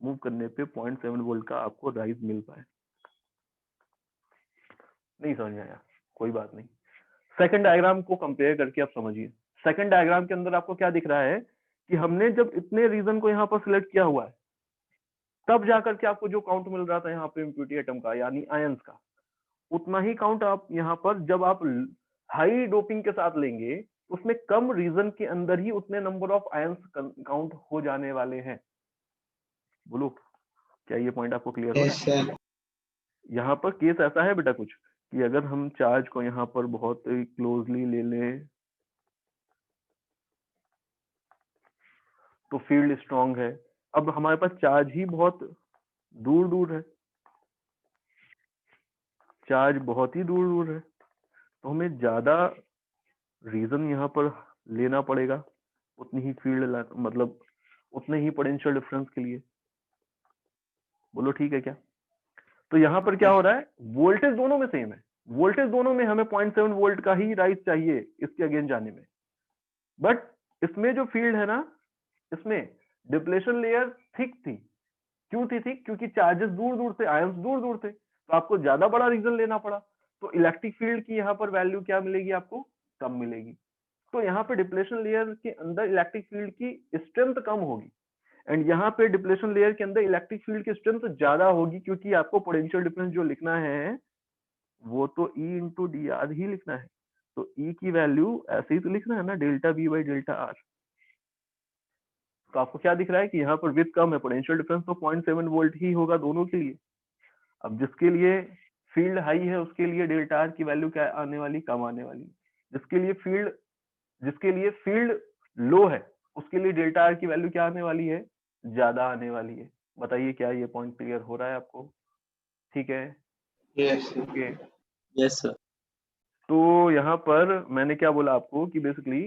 मूव करने पे 0.7 वोल्ट का आपको राइज मिल पाए। नहीं समझ में आया? कोई बात नहीं। सेकंड डायग्राम को कंपेयर करके आप समझिए। सेकंड डायग्राम के अंदर आपको क्या दिख रहा है कि हमने जब इतने रीजन को यहाँ पर सिलेक्ट किया हुआ है तब जाकर के आपको जो काउंट मिल रहा था यहाँ पे इम्प्यूरिटी एटम का यानी आयंस का, उतना ही काउंट आप यहाँ पर जब आप हाई डोपिंग के साथ लेंगे उसमें कम रीजन के अंदर ही उतने नंबर ऑफ आयंस काउंट हो जाने वाले हैं। बोलो, क्या ये पॉइंट आपको क्लियर हो रहा Yes, है? sir. यहाँ पर केस ऐसा है बेटा कुछ कि अगर हम चार्ज को यहाँ पर बहुत क्लोजली ले लें तो फील्ड स्ट्रांग है। अब हमारे पास चार्ज ही बहुत दूर दूर है, चार्ज बहुत ही दूर दूर है, तो हमें ज्यादा रीजन यहाँ पर लेना पड़ेगा उतनी ही फील्ड, मतलब उतने ही पोटेंशियल डिफरेंस के लिए। बोलो ठीक है क्या? तो यहाँ पर क्या हो रहा है, वोल्टेज दोनों में सेम है, वोल्टेज दोनों में हमें 0.7 वोल्ट का ही राइज चाहिए इसके अगेंस्ट जाने में, बट इसमें जो फील्ड है ना, इसमें डिप्लेशन लेयर थिक थी। क्यों थी थिक? क्योंकि चार्जेस दूर दूर थे, आयंस दूर दूर थे, तो आपको ज्यादा बड़ा रीजन लेना पड़ा, तो इलेक्ट्रिक फील्ड की यहाँ पर वैल्यू क्या मिलेगी आपको? कम मिलेगी। तो यहाँ पे डिप्लेशन लेयर के अंदर इलेक्ट्रिक फील्ड की स्ट्रेंथ कम होगी, एंड यहाँ पे डिप्लेशन लेयर के अंदर इलेक्ट्रिक फील्ड की स्ट्रेंथ ज्यादा होगी, क्योंकि आपको पोटेंशियल डिफरेंस जो लिखना है वो तो E इंटू डी आर ही लिखना है। तो E की वैल्यू ऐसे ही तो लिखना है ना, delta B by delta R. तो आपको क्या दिख रहा है कि यहाँ पर विड्थ कम है, पोटेंशियल डिफरेंस तो 0.7 वोल्ट ही होगा दोनों के लिए। अब जिसके लिए फील्ड हाई है उसके लिए डेल्टा आर की वैल्यू क्या आने वाली? कम आने वाली। जिसके लिए फील्ड लो है उसके लिए डेल्टा आर की वैल्यू क्या आने वाली है? ज्यादा आने वाली है। बताइए क्या ये पॉइंट क्लियर हो रहा है आपको? ठीक है, Yes, sir. Okay. Yes sir. तो यहाँ पर मैंने क्या बोला आपको कि बेसिकली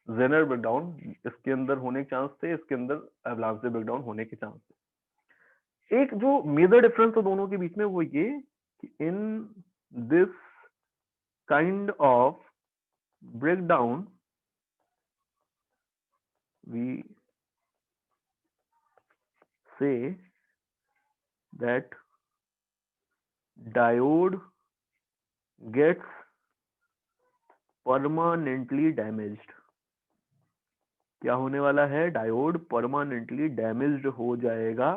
जेनर ब्रेकडाउन इसके अंदर होने के चांस थे, इसके अंदर एवलांचे ब्रेकडाउन होने के चांस थे। एक जो मेजर डिफरेंस तो दोनों के बीच में वो ये कि in this kind of breakdown, we say that diode gets permanently damaged. क्या होने वाला है? डायोड परमानेंटली डैमेज्ड हो जाएगा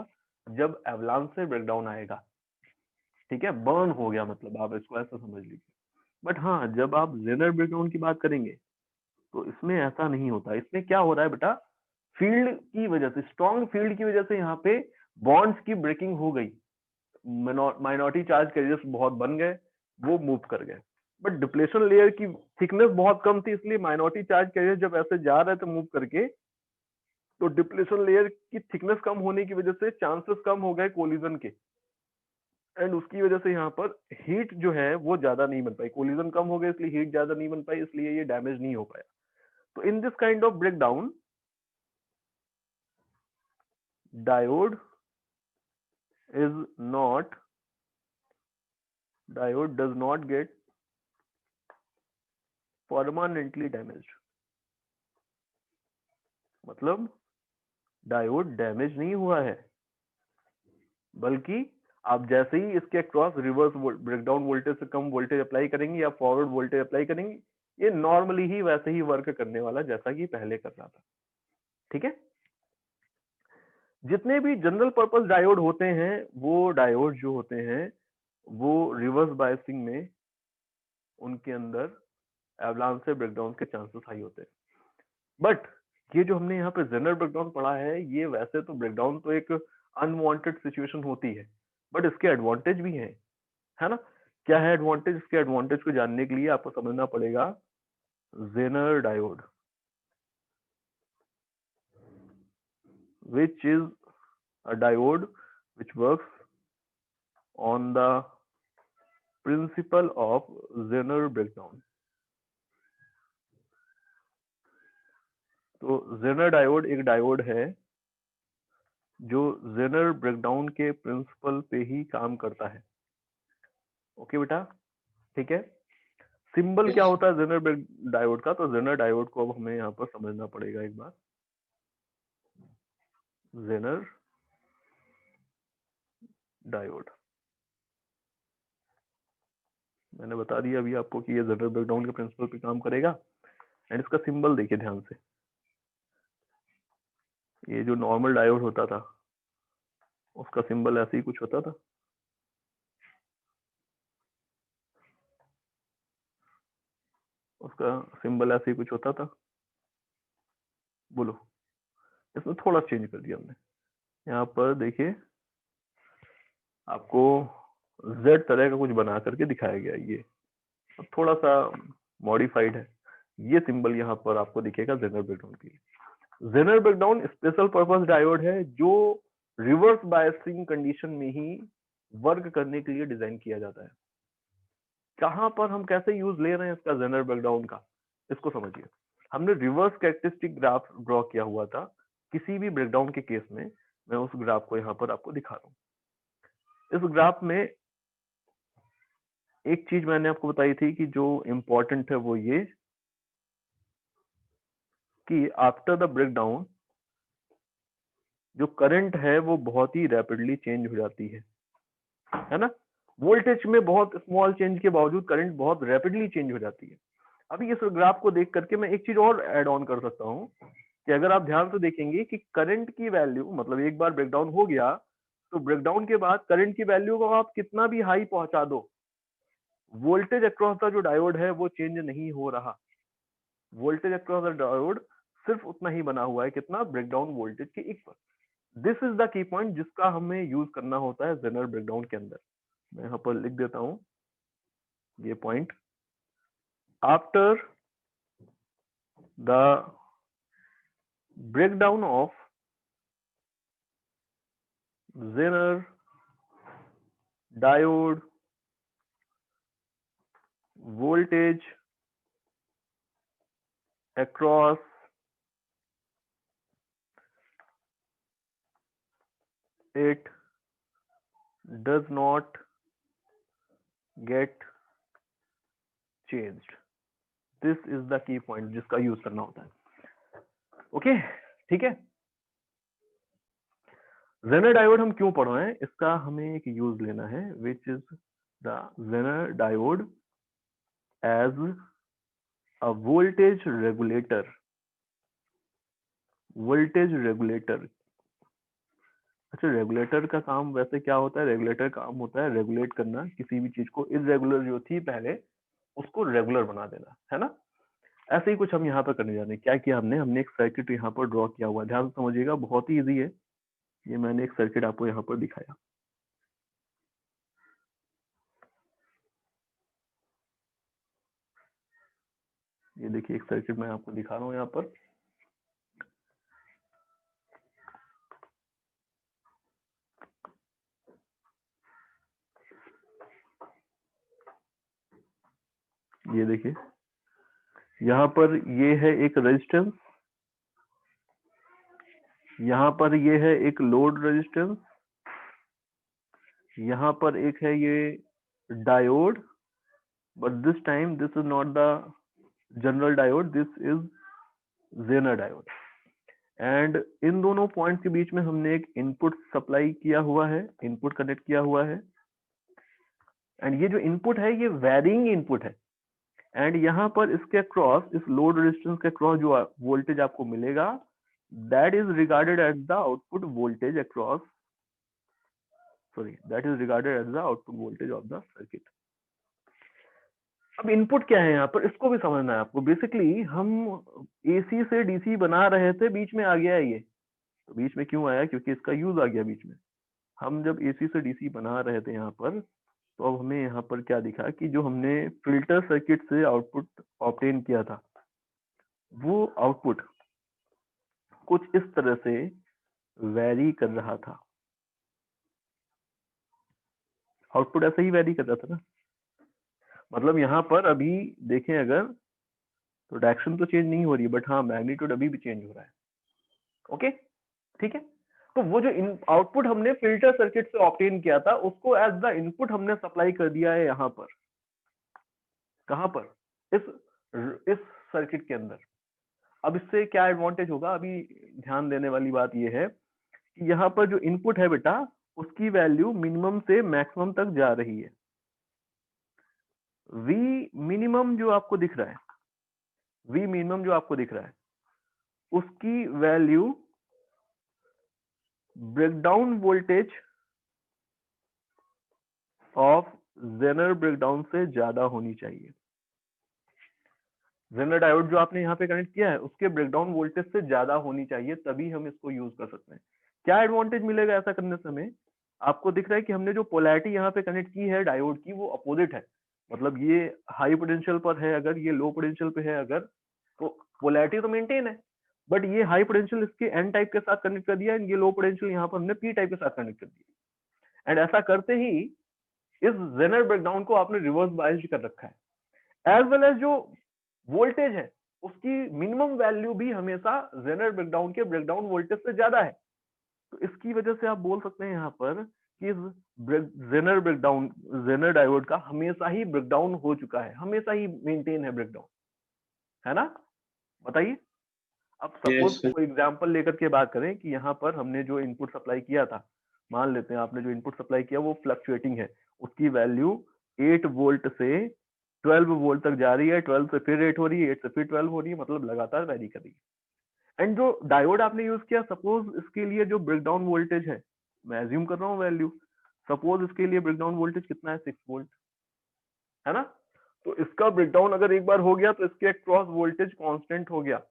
जब एवलांच से ब्रेकडाउन आएगा। ठीक है, बर्न हो गया, मतलब आप इसको ऐसा समझ लीजिए। बट हाँ, जब आप जेनर ब्रेकडाउन की बात करेंगे तो इसमें ऐसा नहीं होता। इसमें क्या हो रहा है बेटा, फील्ड की वजह से, स्ट्रॉन्ग फील्ड की वजह से यहाँ पे बॉन्ड्स की ब्रेकिंग हो गई, माइनॉरिटी चार्ज कैरियर्स बहुत बन गए, वो मूव कर गए। बट डिप्लेशन लेयर की थिकनेस बहुत कम थी, इसलिए माइनॉरिटी चार्ज कैरियर जब ऐसे जा रहे थे मूव करके, तो डिप्लेशन लेयर की थिकनेस कम होने की वजह से चांसेस कम हो गए कोलिजन के, एंड उसकी वजह से यहाँ पर हीट जो है वो ज्यादा नहीं बन पाई। कोलिजन कम हो गया इसलिए हीट ज्यादा नहीं बन पाई, इसलिए ये डैमेज नहीं हो पाया। तो in this kind of breakdown, diode does not get permanently damaged। मतलब डायोड डैमेज नहीं हुआ है, बल्कि आप जैसे ही इसके क्रॉस रिवर्स ब्रेकडाउन वोल्टेज से कम वोल्टेज अप्लाई करेंगे या फॉरवर्ड वोल्टेज अप्लाई करेंगे, ये नॉर्मली ही वैसे ही वर्क करने वाला जैसा कि पहले कर रहा था। ठीक है, जितने भी जनरल पर्पस डायोड होते हैं, वो डायोड जो होते हैं वो रिवर्स बायसिंग में उनके अंदर एवलांच से ब्रेकडाउन के चांसेस हाई होते हैं। बट ये जो हमने यहाँ पे जेनर ब्रेकडाउन पढ़ा है, ये वैसे तो ब्रेकडाउन तो एक अनवांटेड सिचुएशन होती है, बट इसके एडवांटेज भी हैं, है ना। क्या है एडवांटेज? इसके एडवांटेज को जानने के लिए आपको समझना पड़ेगा Zener diode, which is a diode which works on the principle of Zener breakdown। तो जेनर डायोड एक डायोड है जो जेनर ब्रेकडाउन के प्रिंसिपल पे ही काम करता है। ओके बेटा, ठीक है। सिंबल क्या होता है जेनर डायोड का? तो जेनर डायोड को अब हमें यहाँ पर समझना पड़ेगा एक बार। जेनर डायोड मैंने बता दिया अभी आपको कि ये जेनर ब्रेकडाउन के प्रिंसिपल पे काम करेगा। एंड इसका सिंबल देखिए ध्यान से, ये जो नॉर्मल डायोड होता था उसका सिंबल ऐसे ही कुछ होता था। उसका सिंबल ऐसे ही कुछ होता था, बोलो। इसमें थोड़ा चेंज कर दिया हमने। यहाँ पर देखिए आपको Z तरह का कुछ बना करके दिखाया गया, ये थोड़ा सा मॉडिफाइड है। ये सिंबल यहाँ पर आपको दिखेगा जेनर ब्रेकडाउन के लिए। Zener breakdown special purpose diode है जो रिवर्स बायसिंग कंडीशन में ही वर्क करने के लिए डिजाइन किया जाता है। कहां पर हम कैसे यूज ले रहे हैं इसका जेनर ब्रेकडाउन का, इसको समझिए। हमने रिवर्स कैरेक्टरिस्टिक ग्राफ ड्रॉ किया हुआ था किसी भी ब्रेकडाउन के केस में। मैं उस ग्राफ को यहाँ पर आपको दिखा रहा हूँ। इस ग्राफ में एक चीज मैंने आपको बताई थी कि जो इंपॉर्टेंट है वो ये कि आफ्टर द ब्रेकडाउन जो करंट है वो बहुत ही रैपिडली चेंज हो जाती है ना। वोल्टेज में बहुत स्मॉल चेंज के बावजूद करंट बहुत रैपिडली चेंज हो जाती है। अभी इस ग्राफ को देख करके मैं एक चीज और ऐड ऑन कर सकता हूँ कि अगर आप ध्यान से देखेंगे कि करंट की वैल्यू, मतलब एक बार ब्रेकडाउन हो गया तो ब्रेकडाउन के बाद करंट की वैल्यू को आप कितना भी हाई पहुंचा दो, वोल्टेज अक्रॉस द जो डायोड है वो चेंज नहीं हो रहा। वोल्टेज अक्रॉस द डायोड सिर्फ उतना ही बना हुआ है, कितना? ब्रेकडाउन वोल्टेज के equal. This is the key point जिसका हमें यूज करना होता है जेनर ब्रेकडाउन के अंदर। मैं यहाँ पर लिख देता हूं ये point. After the breakdown of Zener diode voltage across it does not get changed। This is the key point जिसका यूज करना होता है। ओके, ठीक है। जेनर डायोड हम क्यों पढ़ रहे हैं, इसका हमें एक यूज लेना है, which is the Zener diode as a voltage regulator. Voltage regulator, अच्छा रेगुलेटर का काम वैसे क्या होता है, रेगुलेटर काम होता है रेगुलेट करना, किसी भी चीज को इरेगुलर जो थी पहले उसको रेगुलर बना देना, है ना। ऐसे ही कुछ हम यहाँ पर करने जा रहे हैं। क्या किया हमने एक सर्किट यहाँ पर ड्रॉ किया हुआ है, ध्यान से समझिएगा, बहुत ही इजी है। ये मैंने एक सर्किट आपको यहाँ पर दिखाया। ये देखिए एक सर्किट मैं आपको दिखा रहा हूँ यहाँ पर। ये देखिए यहाँ पर ये है एक रेजिस्टेंस, यहाँ पर ये है एक लोड रेजिस्टेंस, यहाँ पर एक है ये diode, but this time this is not the general diode, this is Zener diode. And इन दोनों पॉइंट के बीच में हमने एक इनपुट सप्लाई किया हुआ है, इनपुट कनेक्ट किया हुआ है। एंड ये जो इनपुट है ये वेरिंग इनपुट है। एंड यहाँ पर इसके क्रॉस, इस लोड रेजिस्टेंस के क्रॉस जो वोल्टेज आपको मिलेगा, that is regarded as the output voltage across, that is regarded as the output voltage of the circuit. अब इनपुट क्या है यहाँ पर, इसको भी समझना है आपको। बेसिकली हम एसी से डीसी बना रहे थे, बीच में आ गया है ये, तो बीच में क्यों आया, क्योंकि इसका यूज आ गया बीच में। हम जब एसी से डीसी बना रहे थे यहाँ पर, तो अब हमें यहाँ पर क्या दिखा कि जो हमने फिल्टर सर्किट से आउटपुट ऑब्टेन किया था, वो आउटपुट कुछ इस तरह से वेरी कर रहा था। आउटपुट ऐसे ही वेरी कर रहा था ना, मतलब यहाँ पर अभी देखें अगर, तो डायरेक्शन तो चेंज नहीं हो रही है, बट हाँ मैग्नीट्यूड अभी भी चेंज हो रहा है। ओके, ठीक है। तो वो जो आउटपुट हमने फिल्टर सर्किट से ऑब्टेन किया था, उसको एज द इनपुट हमने सप्लाई कर दिया है यहाँ पर। कहाँ पर, इस सर्किट के अंदर। अब इससे क्या एडवांटेज होगा, अभी ध्यान देने वाली बात यह है कि यहाँ पर जो इनपुट है बेटा, उसकी वैल्यू मिनिमम से मैक्सिमम तक जा रही है। V मिनिमम जो आपको दिख रहा है, V मिनिमम जो आपको दिख रहा है, उसकी value breakdown voltage of Zener breakdown से ज्यादा होनी चाहिए। जेनर डायोड जो आपने यहाँ पे कनेक्ट किया है, उसके ब्रेकडाउन वोल्टेज से ज्यादा होनी चाहिए, तभी हम इसको यूज कर सकते हैं। क्या एडवांटेज मिलेगा ऐसा करने से हमें, आपको दिख रहा है कि हमने जो पोलैरिटी यहाँ पे कनेक्ट की है डायोड की, वो अपोजिट है। मतलब ये हाई पोटेंशियल पर है अगर, ये लो पोटेंशियल पे है अगर, तो पोलैरिटी तो मेंटेन है, बट ये हाई पोटेंशियल इसके एन टाइप के साथ कनेक्ट कर दिया, एंड ये लो पोटेंशियल यहाँ पर हमने पी टाइप के साथ कनेक्ट कर दिया। एंड ऐसा करते ही इस जेनर ब्रेकडाउन को आपने रिवर्स बायस्ड कर रखा है। एज वेल एज जो वोल्टेज है, उसकी मिनिमम वैल्यू भी हमेशा जेनर ब्रेकडाउन के ब्रेकडाउन वोल्टेज से ज्यादा है। तो इसकी वजह से आप बोल सकते हैं यहाँ पर कि जेनर ब्रेकडाउन, जेनर डायोड का हमेशा ही ब्रेकडाउन हो चुका है, हमेशा ही मेंटेन है ब्रेकडाउन, है ना। बताइए। अब यस सपोज सर। कोई एग्जांपल लेकर के बात करें कि यहाँ पर हमने जो इनपुट सप्लाई किया था, मान लेते हैं आपने जो इनपुट सप्लाई किया वो फ्लक्चुएटिंग है, उसकी वैल्यू 8 वोल्ट से 12 वोल्ट तक जा रही है, 12 से फिर 8 हो रही है, 8 से फिर 12 हो रही है, मतलब लगातार वेरी कर रही है। एंड जो डायोड आपने यूज किया, सपोज इसके लिए जो ब्रेकडाउन वोल्टेज है, मैं एज्यूम कर रहा हूँ वैल्यू, सपोज इसके लिए ब्रेकडाउन वोल्टेज कितना है, 6 वोल्ट, है ना। तो इसका ब्रेकडाउन अगर एक बार हो गया तो इसके क्रॉस वोल्टेज कांस्टेंट हो गया,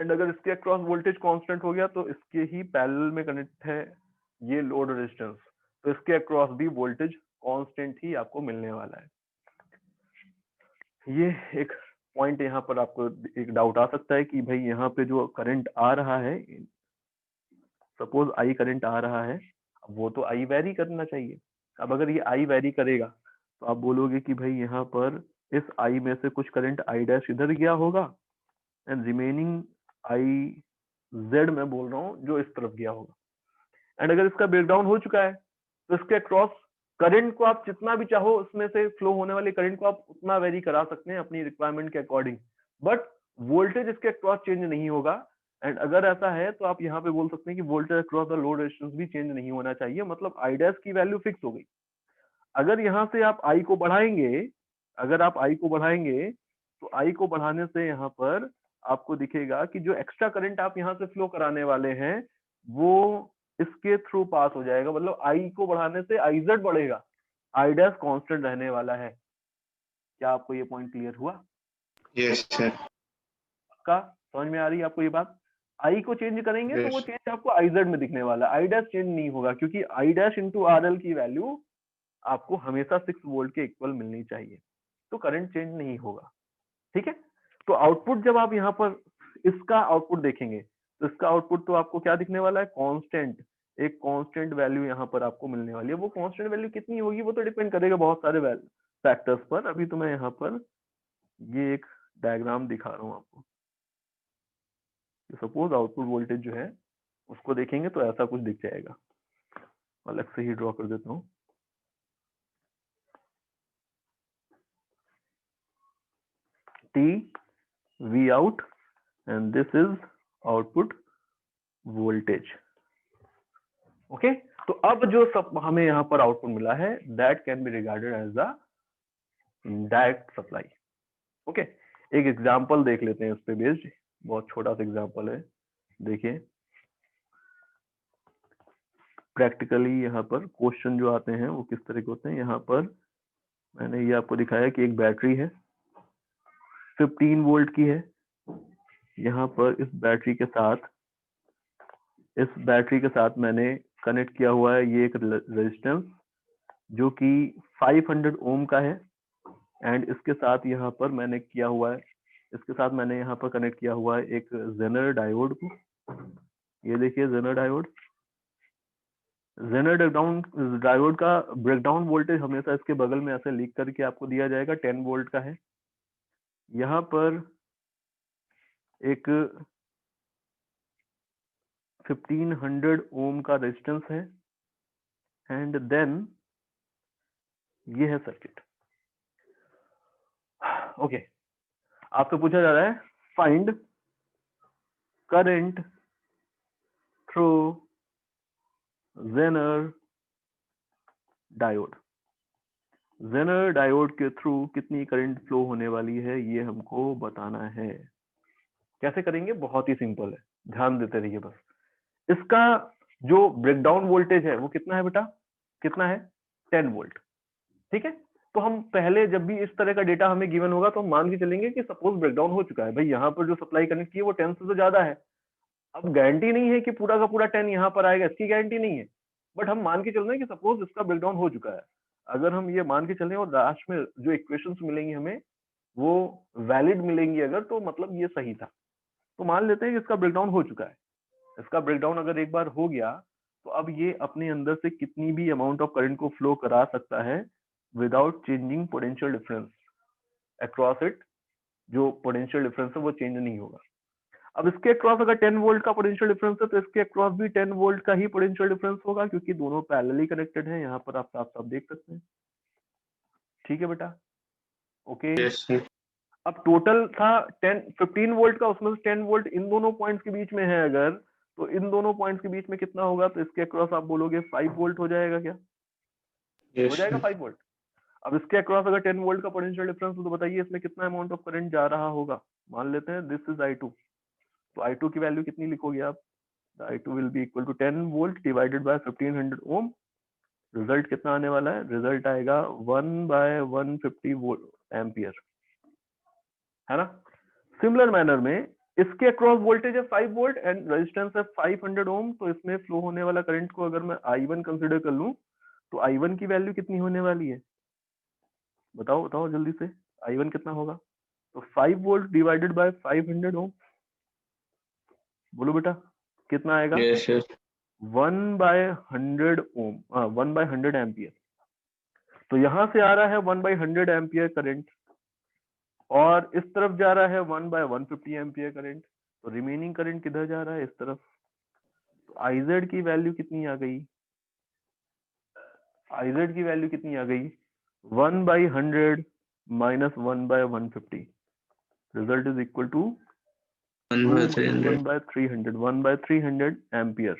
एंड अगर इसके क्रॉस वोल्टेज कांस्टेंट हो गया तो इसके ही पैरेलल में कनेक्ट है ये लोड रेजिस्टेंस, तो इसके अक्रॉस भी वोल्टेज कांस्टेंट ही आपको मिलने वाला है। ये एक पॉइंट यहाँ पर आपको एक डाउट आ सकता है कि भाई यहाँ पे जो करंट आ रहा है, सपोज आई करंट आ रहा है, वो तो आई वेरी करना चाहिए। अब अगर ये आई वेरी करेगा तो आप बोलोगे कि भाई यहाँ पर इस आई में से कुछ करंट आई डैश इधर गया होगा, एंड रिमेनिंग आई जेड में बोल रहा हूँ जो इस तरफ गया होगा। एंड अगर इसका ब्रेकडाउन हो चुका है तो इसके क्रॉस करंट को आप जितना भी चाहो उसमें से फ्लो होने वाले करंट को आप उतना वेरी करा सकते हैं अपनी रिक्वायरमेंट के अकॉर्डिंग, बट वोल्टेज इसके अक्रॉस चेंज नहीं होगा। एंड अगर ऐसा है तो आप यहाँ पे बोल सकते हैं कि voltage across the load resistance भी चेंज नहीं होना चाहिए, मतलब आई डैश की वैल्यू फिक्स हो गई। अगर यहाँ से आप आई को बढ़ाएंगे, अगर आप आई को बढ़ाएंगे तो आई को बढ़ाने से यहाँ पर आपको दिखेगा कि जो एक्स्ट्रा करंट आप यहाँ से फ्लो कराने वाले हैं वो इसके थ्रू पास हो जाएगा, मतलब आई को बढ़ाने से आई जेड बढ़ेगा, आई डैश कांस्टेंट रहने वाला है। क्या आपको ये पॉइंट क्लियर हुआ? Yes sir. का समझ में आ रही है आपको ये बात? आई को चेंज करेंगे तो वो यस चेंज आपको आई जेड में दिखने वाला है, आई डैश चेंज नहीं होगा, क्योंकि I dash into R L की वैल्यू आपको हमेशा 6 वोल्ट के इक्वल मिलनी चाहिए, तो करंट चेंज नहीं होगा। ठीक है, तो आउटपुट जब आप यहाँ पर इसका आउटपुट देखेंगे तो इसका आउटपुट तो आपको क्या दिखने वाला है, कांस्टेंट, एक कांस्टेंट वैल्यू यहाँ पर आपको मिलने वाली है। वो कांस्टेंट वैल्यू कितनी होगी वो तो डिपेंड करेगा बहुत सारे फैक्टर्स पर। अभी तो मैं यहाँ पर ये एक डायग्राम दिखा रहा हूँ आपको। सपोज आउटपुट वोल्टेज जो है उसको देखेंगे तो ऐसा कुछ दिख जाएगा, अलग से ही ड्रॉ कर देता हूँ। T V out and this is output voltage. Okay, तो अब जो सब हमें यहाँ पर आउटपुट मिला है that can be regarded as the direct supply. Okay, एक एग्जांपल देख लेते हैं इस पे बेस्ड, बहुत छोटा सा एग्जांपल है, देखिए प्रैक्टिकली यहाँ पर क्वेश्चन जो आते हैं वो किस तरह के होते हैं। यहाँ पर मैंने ये आपको दिखाया कि एक बैटरी है 15 वोल्ट की है, यहाँ पर इस बैटरी के साथ मैंने कनेक्ट किया हुआ है ये एक रेजिस्टेंस जो कि 500 ओम का है, एंड इसके साथ यहाँ पर मैंने किया हुआ है, इसके साथ मैंने यहाँ पर कनेक्ट किया हुआ है एक जेनर डायोड को। ये देखिए जेनर डायोड का ब्रेकडाउन वोल्टेज हमेशा इसके बगल में ऐसे लिख करके आपको दिया जाएगा, 10 वोल्ट का है। यहाँ पर एक 1500 ओम का रेजिस्टेंस है, एंड देन ये है सर्किट। ओके, आपसे पूछा जा रहा है find current through Zener diode. Zener diode के थ्रू कितनी करंट फ्लो होने वाली है ये हमको बताना है। कैसे करेंगे? बहुत ही सिंपल है, ध्यान देते रहिए बस। इसका जो ब्रेकडाउन वोल्टेज है वो कितना है बेटा, कितना है? 10 वोल्ट। ठीक है, तो हम पहले जब भी इस तरह का डेटा हमें गिवन होगा तो हम मान के चलेंगे कि सपोज ब्रेकडाउन हो चुका है, भाई यहाँ पर जो सप्लाई कनेक्ट की है वो 10 से तो ज्यादा है। अब गारंटी नहीं है कि पूरा का पूरा 10 यहाँ पर आएगा, इसकी गारंटी नहीं है, बट हम मान के चल रहे हैं कि सपोज इसका ब्रेकडाउन हो चुका है। अगर हम ये मान के चलें और लास्ट में जो इक्वेशंस मिलेंगी हमें वो वैलिड मिलेंगी अगर, तो मतलब ये सही था। तो मान लेते हैं कि इसका ब्रेकडाउन हो चुका है। इसका ब्रेकडाउन अगर एक बार हो गया तो अब ये अपने अंदर से कितनी भी अमाउंट ऑफ करंट को फ्लो करा सकता है without changing potential difference across it. जो पोटेंशियल डिफरेंस है वो चेंज नहीं होगा। अब इसके अक्रॉस अगर 10 वोल्ट का पोटेंशियल डिफरेंस है तो इसके अक्रॉस भी 10 वोल्ट का ही पोटेंशियल डिफरेंस होगा, क्योंकि दोनों पैरेलली कनेक्टेड हैं। यहाँ पर आप साफ साफ देख सकते हैं। ठीक है बेटा, ओके। Yes sir. अब टोटल था 15 वोल्ट का, उसमें से 10 वोल्ट इन दोनों पॉइंट्स के बीच में है अगर, तो इन दोनों पॉइंट्स के बीच में कितना होगा? तो इसके अक्रॉस आप बोलोगे 5 वोल्ट हो जाएगा। क्या हो यस जाएगा? सर। 5 वोल्ट। अब इसके अक्रॉस अगर 10 वोल्ट का पोटेंशियल डिफरेंस हो तो बताइए इसमें कितना अमाउंट ऑफ करंट जा रहा होगा। मान लेते हैं दिस इज I2, तो I2 की वैल्यू कितनी लिखोगे आप? I2 will be equal to 10 volt divided by 1500 ohm. Result कितना आने वाला है? रिजल्ट आएगा 1/150 वोल्ट एम्पियर, है ना। सिमिलर मैनर में इसके अक्रॉस वोल्टेज है 5 वोल्ट एंड रेजिस्टेंस है 500 ओम, तो इसमें फ्लो होने वाला करंट को अगर मैं I1 कंसीडर कर लूं तो I1 की वैल्यू कितनी होने वाली है? बताओ बताओ जल्दी से, I1 कितना होगा? तो 5 वोल्ट डिवाइडेड बाय 500 ओम, बोलो बेटा कितना आएगा? Yes sir. 1/100 ओम, 1/100 एम्पियर। तो यहां से आ रहा है 1/100 एम्पियर करंट और इस तरफ जा रहा है 1/150 एम्पियर करंट। तो रिमेनिंग करंट किधर जा रहा है? इस तरफ। तो IZ की वैल्यू कितनी आ गई? IZ की वैल्यू कितनी आ गई 1/100 minus 1/150 result is equal to 1/300 1/300 ampere.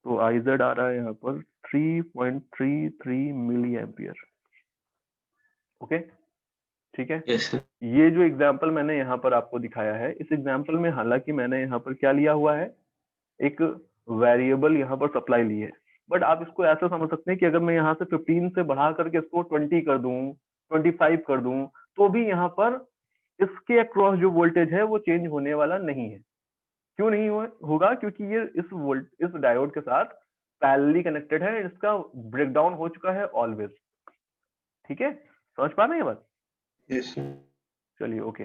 तो IZ आ रहा है यहाँ पर 3.33 मिली एम्पियर। ओके ठीक है। यस सर ये जो एग्जाम्पल मैंने यहाँ पर आपको दिखाया है, इस एग्जाम्पल में हालांकि मैंने यहाँ पर क्या लिया हुआ है, एक वेरिएबल यहाँ पर सप्लाई ली है, बट आप इसको ऐसा समझ सकते हैं कि अगर मैं यहाँ से 15 से बढ़ा करके इसको 20 कर दूं, 25 कर दूं, तो भी यहाँ पर इसके अक्रॉस जो वोल्टेज है वो चेंज होने वाला नहीं है। क्यों नहीं होगा? क्योंकि ये इस डायोड के साथ पैरेलली कनेक्टेड है, इसका ब्रेकडाउन हो चुका है ऑलवेज। ठीक है, समझ पा रहे हैं ये बात? यस सर चलिए ओके।